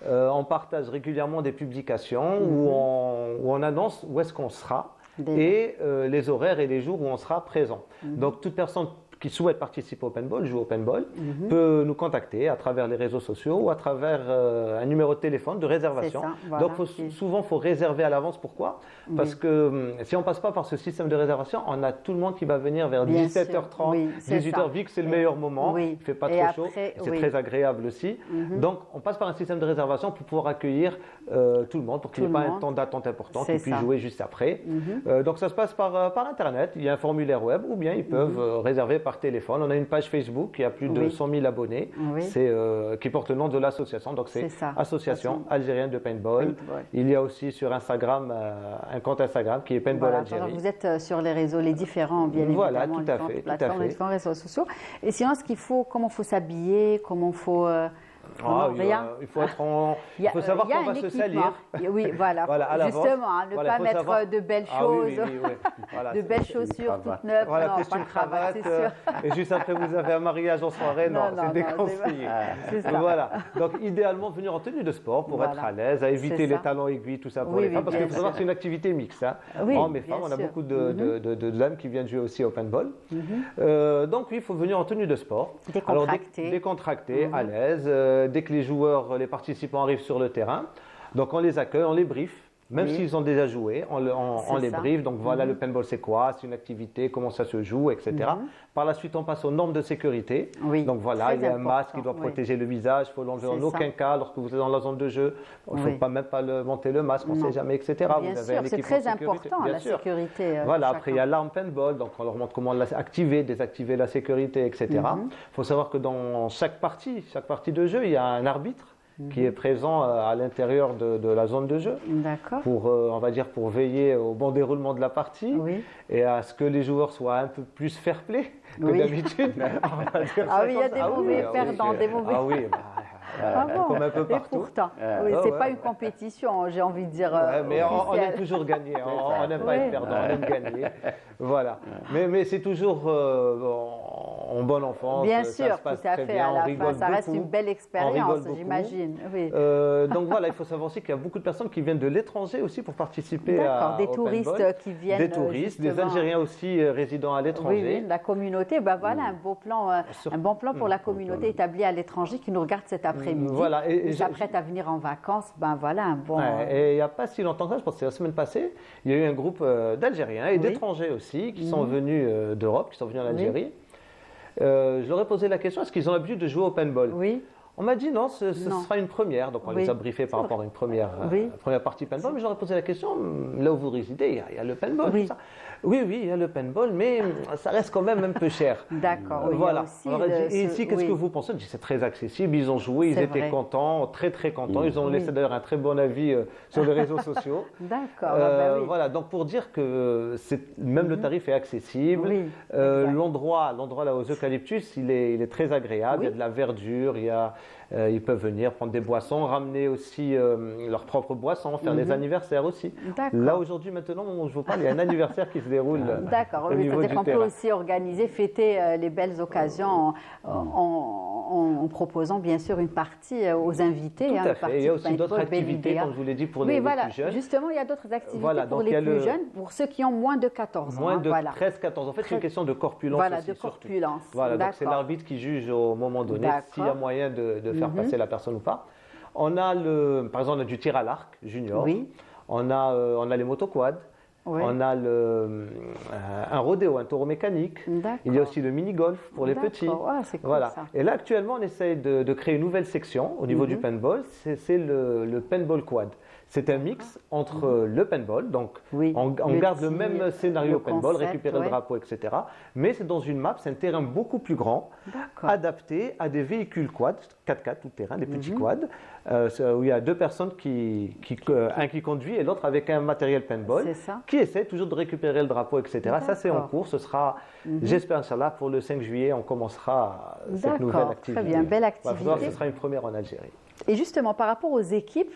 C: On partage régulièrement des publications où on annonce où est-ce qu'on sera et les horaires et les jours où on sera présent. Donc, toute personne qui souhaite participer au paintball, jouer au paintball, peut nous contacter à travers les réseaux sociaux ou à travers un numéro de téléphone de réservation. Donc souvent, il faut réserver à l'avance. Pourquoi? Parce que si on ne passe pas par ce système de réservation, on a tout le monde qui va venir vers 17h30, 18h, vu que c'est le meilleur moment, il ne fait pas trop chaud, c'est très agréable aussi. Donc on passe par un système de réservation pour pouvoir accueillir tout le monde, pour qu'il n'y ait pas un temps d'attente important, qu'ils puissent jouer juste après. Donc ça se passe par Internet, il y a un formulaire web, ou bien ils peuvent réserver par téléphone. On a une page Facebook qui a plus de 100 000 abonnés, qui porte le nom de l'association. Donc c'est Association Algérienne de Paintball. Il y a aussi sur Instagram un compte Instagram qui est Paintball Algérie.
A: Vous êtes sur les réseaux, les différents, bien évidemment, les différents réseaux sociaux. Et sinon, comment il faut s'habiller, comment il faut...
C: il faut savoir qu'on va se salir.
A: Oui, voilà. Justement, ne pas mettre de belles choses, de belles chaussures toutes neuves.
C: Voilà, costume, cravate. Et juste après, vous avez un mariage en soirée. Non, c'est déconseillé. Voilà. Donc, idéalement, venir en tenue de sport pour être à l'aise, à éviter les talons aiguilles, tout ça pour les femmes. Parce qu'il faut savoir que c'est une activité mixte. Hommes et femmes, on a beaucoup de dames qui viennent jouer aussi au paintball. Donc, oui, il faut venir en tenue de sport. Décontracté, à l'aise. Dès que les joueurs, les participants arrivent sur le terrain, donc on les accueille, on les briefe, même s'ils ont déjà joué, on les briefe. Donc voilà, le paintball c'est quoi, c'est une activité, comment ça se joue, etc. Par la suite, on passe aux normes de sécurité. Donc voilà, il y a un masque qui doit protéger le visage, il faut l'enlever en aucun cas lorsque vous êtes dans la zone de jeu. Il ne faut même pas monter le masque, on ne sait jamais, etc.
A: Bien sûr, c'est très important la sécurité.
C: Voilà, après il y a l'arme paintball, donc on leur montre comment l'activer, désactiver la sécurité, etc. Il faut savoir que dans chaque partie de jeu, il y a un arbitre qui est présent à l'intérieur de la zone de jeu pour, on va dire, pour veiller au bon déroulement de la partie et à ce que les joueurs soient un peu plus fair-play que d'habitude.
A: Il y a des mauvais perdants, des mauvais...
C: comme un peu partout.
A: Et pourtant, c'est pas une compétition, j'ai envie de dire.
C: Mais on aime toujours gagner, on n'aime pas être perdant, on aime gagner. Voilà. Mais c'est toujours en bonne enfance.
A: Bien sûr, tout à fait. À la fin, ça reste une belle expérience, j'imagine.
C: Donc voilà, il faut savoir aussi qu'il y a beaucoup de personnes qui viennent de l'étranger aussi pour participer
A: des touristes qui viennent.
C: Des touristes, des Algériens aussi résidant à l'étranger.
A: Oui, la communauté, voilà un bon plan pour la communauté établie à l'étranger qui nous regarde cet après-midi.
C: Voilà,
A: et s'apprête à venir en vacances, voilà un bon...
C: Et il n'y a pas si longtemps que ça, je pense que c'est la semaine passée, il y a eu un groupe d'Algériens et d'étrangers aussi qui sont venus d'Europe, qui sont venus en Algérie. Je leur ai posé la question, est-ce qu'ils ont l'habitude de jouer au paintball? On m'a dit non, ce sera une première. Donc on les a briefés par rapport à une première partie paintball. Mais je leur ai posé la question, là où vous résidez, il y a le paintball. Tout ça. Oui, il y a le paintball, mais ça reste quand même un peu cher.
A: D'accord.
C: Voilà. Et ici, qu'est-ce que vous pensez? C'est très accessible. Ils ont joué, ils étaient contents, très très contents. Ils ont laissé d'ailleurs un très bon avis sur les réseaux sociaux.
A: D'accord.
C: Voilà. Donc pour dire que même le tarif est accessible. L'endroit là aux eucalyptus, il est très agréable. Il y a de la verdure, ils peuvent venir prendre des boissons, ramener aussi leurs propres boissons, faire des anniversaires aussi. Là aujourd'hui, maintenant, je vous parle, il y a un anniversaire qui se déroule.
A: D'accord, c'est-à-dire qu'on peut aussi organiser, fêter les belles occasions en en proposant bien sûr une partie aux invités.
L: Tout à fait. Il y a aussi d'autres activités, comme je vous l'ai dit, pour les plus jeunes.
A: Justement, il y a d'autres activités pour les plus jeunes, pour ceux qui ont moins de 14 ans.
L: Moins de 13-14 ans. En fait, c'est une question de corpulence.
A: Voilà,
L: aussi,
A: de corpulence.
L: Voilà, donc c'est l'arbitre qui juge au moment donné s'il y a moyen de faire passer la personne ou pas. On a, par exemple, on a du tir à l'arc junior.
A: Oui.
L: On a les motoquads. Oui. On a un rodéo, un taureau mécanique. Il y a aussi le mini-golf pour les petits.
A: C'est cool,
L: voilà.
A: ça.
L: Et là, actuellement, on essaye de créer une nouvelle section au niveau du paintball. C'est le paintball quad. C'est un mix entre le paintball, donc on garde le même scénario paintball, récupérer le drapeau, etc. Mais c'est dans une map, c'est un terrain beaucoup plus grand, adapté à des véhicules quad, 4x4 tout terrain, des petits quads, où il y a deux personnes, un qui conduit et l'autre avec un matériel paintball, qui essaie toujours de récupérer le drapeau, etc. Ça, c'est en cours. Ce sera, j'espère, Inch'Allah, pour le 5 juillet, on commencera cette nouvelle activité.
A: Très bien, belle activité.
L: Ce sera une première en Algérie.
A: Et justement, par rapport aux équipes,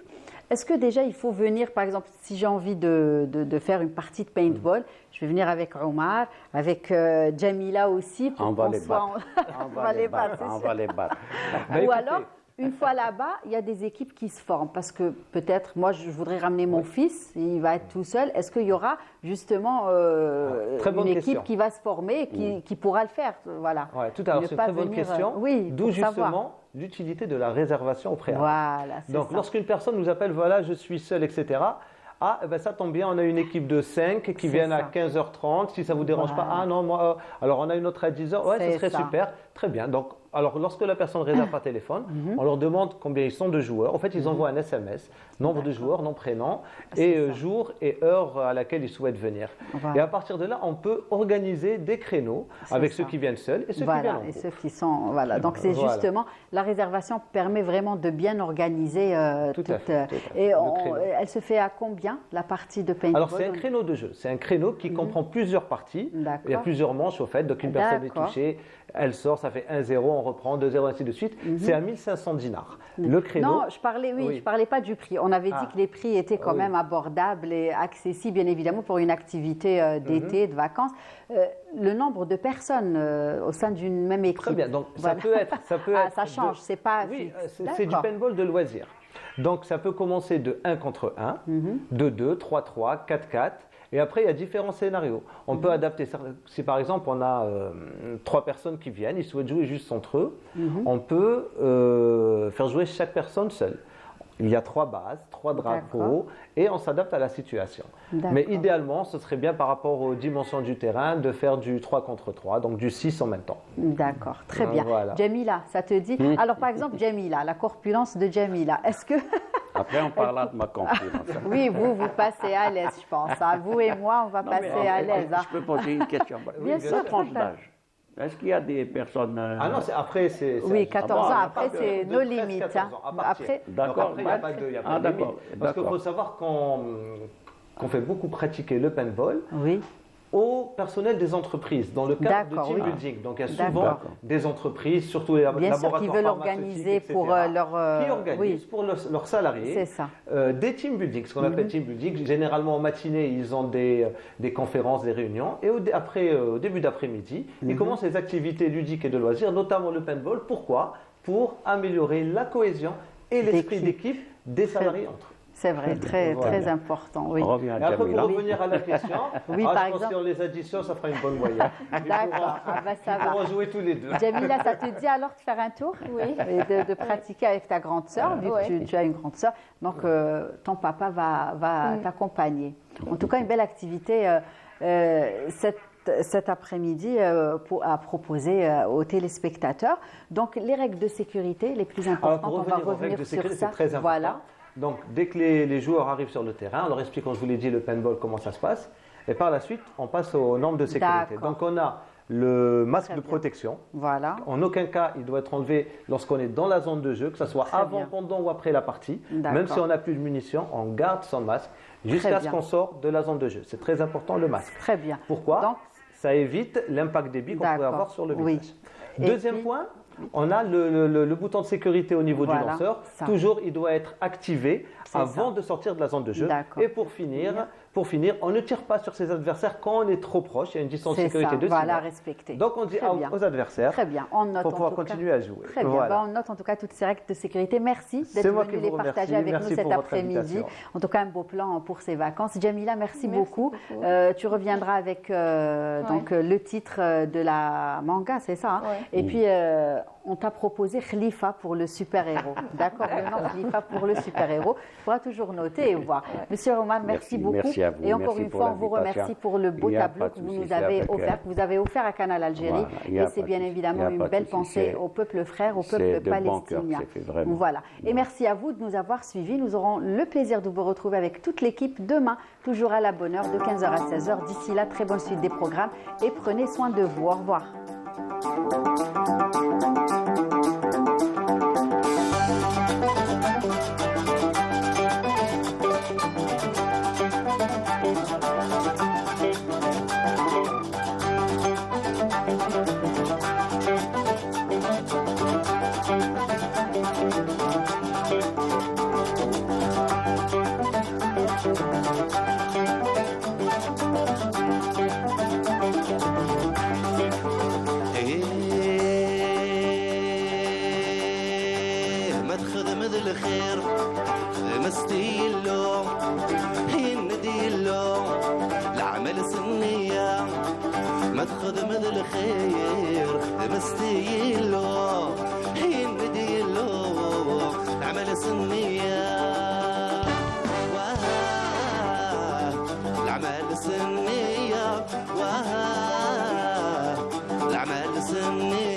A: est-ce que déjà il faut venir, par exemple, si j'ai envie de faire une partie de paintball, je vais venir avec Omar, avec Jamila aussi, pour
B: on va les battre. On va les battre.
A: Ou alors, une fois là-bas, il y a des équipes qui se forment parce que peut-être, moi, je voudrais ramener mon fils, il va être tout seul. Est-ce qu'il y aura justement une équipe qui va se former et qui pourra le faire, voilà.
L: Ouais, tout à l'heure, c'est une très bonne question. D'où justement l'utilité de la réservation au préalable.
A: Voilà,
L: donc, lorsqu'une personne nous appelle, voilà, je suis seul, etc. Ah, ben ça tombe bien, on a une équipe de 5 qui viennent à 15h30. Si ça ne vous dérange pas, ah non, moi, alors on a une autre à 10h. Ouais, ce serait super. Très bien. Donc, alors, lorsque la personne réserve par téléphone, on leur demande combien ils sont de joueurs. En fait, ils envoient un SMS, nombre de joueurs, nom, prénom, et jour et heure à laquelle ils souhaitent venir. Et à partir de là, on peut organiser des créneaux avec ceux qui viennent seuls et ceux qui viennent en groupe.
A: Et ceux qui sont, voilà. Donc, c'est justement, la réservation permet vraiment de bien organiser
L: tout à fait.
A: Et elle se fait à combien, la partie de paintball?
L: Alors, c'est un créneau de jeu. C'est un créneau qui comprend plusieurs parties. Il y a plusieurs manches, au fait. Donc, une personne est touchée, elle sort, ça fait 1-0, on reprend 2-0, ainsi de suite. C'est à 1500 dinars. Le créneau.
A: Non, je parlais pas du prix. On avait dit que les prix étaient quand même abordables et accessibles, bien évidemment, pour une activité d'été, de vacances. Le nombre de personnes au sein d'une même équipe.
L: Très bien. Donc, ça peut être.
A: Ça change, c'est pas.
L: Oui, c'est du paintball de loisir. Donc, ça peut commencer de 1 contre 1, de 2, 3-3, 4-4. Et après, il y a différents scénarios. On peut adapter. Si par exemple, on a 3 personnes qui viennent, ils souhaitent jouer juste entre eux, on peut faire jouer chaque personne seule. Il y a 3 bases, 3 drapeaux, et on s'adapte à la situation. Mais idéalement, ce serait bien par rapport aux dimensions du terrain de faire du 3 contre 3, donc du 6 en même temps.
A: D'accord, très bien. Voilà. Jamila, ça te dit? Alors par exemple, Jamila, la corpulence de Jamila, est-ce que...
B: Après, on parlera de ma corpulence.
A: Oui, vous passez à l'aise, je pense. Vous et moi, on va passer à l'aise.
B: Je peux poser une question.
A: Bien sûr.
B: Tranche d'âge. Est-ce qu'il y a des personnes...
L: Ah non, après, c'est...
A: Oui, 14 ans, après, c'est nos limites.
L: Après, d'accord, il n'y a pas de limite. Parce qu'il faut savoir qu'on fait beaucoup pratiquer le paintball au personnel des entreprises, dans le cadre de team building. Donc, il y a souvent des entreprises, surtout les laboratoires
A: qui veulent organiser pour
L: qui organisent pour leurs salariés des team building, ce qu'on appelle team building. Généralement, en matinée, ils ont des conférences, des réunions. Et au début d'après-midi, ils commencent les activités ludiques et de loisirs, notamment le paintball. Pourquoi? Pour améliorer la cohésion et l'esprit d'équipe des salariés entre eux.
A: C'est vrai, très important. Oui.
L: On revient à après, pour revenir à la question,
A: par exemple,
L: je pense qu'on les additions, ça fera une bonne moyenne.
A: D'accord, ça va.
L: On va jouer tous les deux.
A: Jamila, ça te dit alors de faire un tour?
G: Oui.
A: Et de pratiquer avec ta grande sœur, vu que tu as une grande sœur. Donc, ton papa va t'accompagner. En tout cas, une belle activité cet après-midi à proposer aux téléspectateurs. Donc, les règles de sécurité les plus importantes, on va revenir sur ça.
L: Très important. Voilà. Donc, dès que les joueurs arrivent sur le terrain, on leur explique, comme je vous l'ai dit, le paintball, comment ça se passe. Et par la suite, on passe aux normes de sécurité. Donc, on a le masque de protection.
A: Voilà.
L: En aucun cas, il doit être enlevé lorsqu'on est dans la zone de jeu, que ce soit avant, pendant ou après la partie. Même si on n'a plus de munitions, on garde son masque jusqu'à ce qu'on sort de la zone de jeu. C'est très important, le masque.
A: Très bien.
L: Pourquoi? Ça évite l'impact des billes qu'on pourrait avoir sur le visage. Deuxième point, on a le bouton de sécurité au niveau du lanceur. Toujours, il doit être activé avant de sortir de la zone de jeu. Et pour finir, Pour finir, on ne tire pas sur ses adversaires quand on est trop proche. Il y a une distance de sécurité de 6
A: voilà,
L: mètres.
A: respecter.
L: Donc on dit out aux adversaires.
A: Très bien, on note
L: pour pouvoir continuer à jouer.
A: Très bien,
L: voilà.
A: on note en tout cas toutes ces règles de sécurité. Merci d'être venu les partager avec nous cet après-midi. En tout cas, un beau plan pour ces vacances. Jamila, merci beaucoup. Tu reviendras avec donc, le titre de la manga, c'est ça, hein? Et puis, on t'a proposé Khalifa pour le super-héros. D'accord, le nom Khalifa pour le super-héros. Il faudra toujours noter et voir. Monsieur Omar, merci beaucoup.
B: Merci à vous.
A: Et encore une fois, on vous remercie pour le beau tableau que vous nous avez offert, que vous avez offert à Canal Algérie. Et c'est bien évidemment une belle pensée au peuple frère, au peuple palestinien. Voilà. Et merci à vous de nous avoir suivis. Nous aurons le plaisir de vous retrouver avec toute l'équipe demain, toujours à la bonne heure, de 15h à 16h. D'ici là, très bonne suite des programmes et prenez soin de vous. Au revoir.
M: خذ مثل الخير مستيلو حين بديلو العمل سنية العمل سنية العمل سنية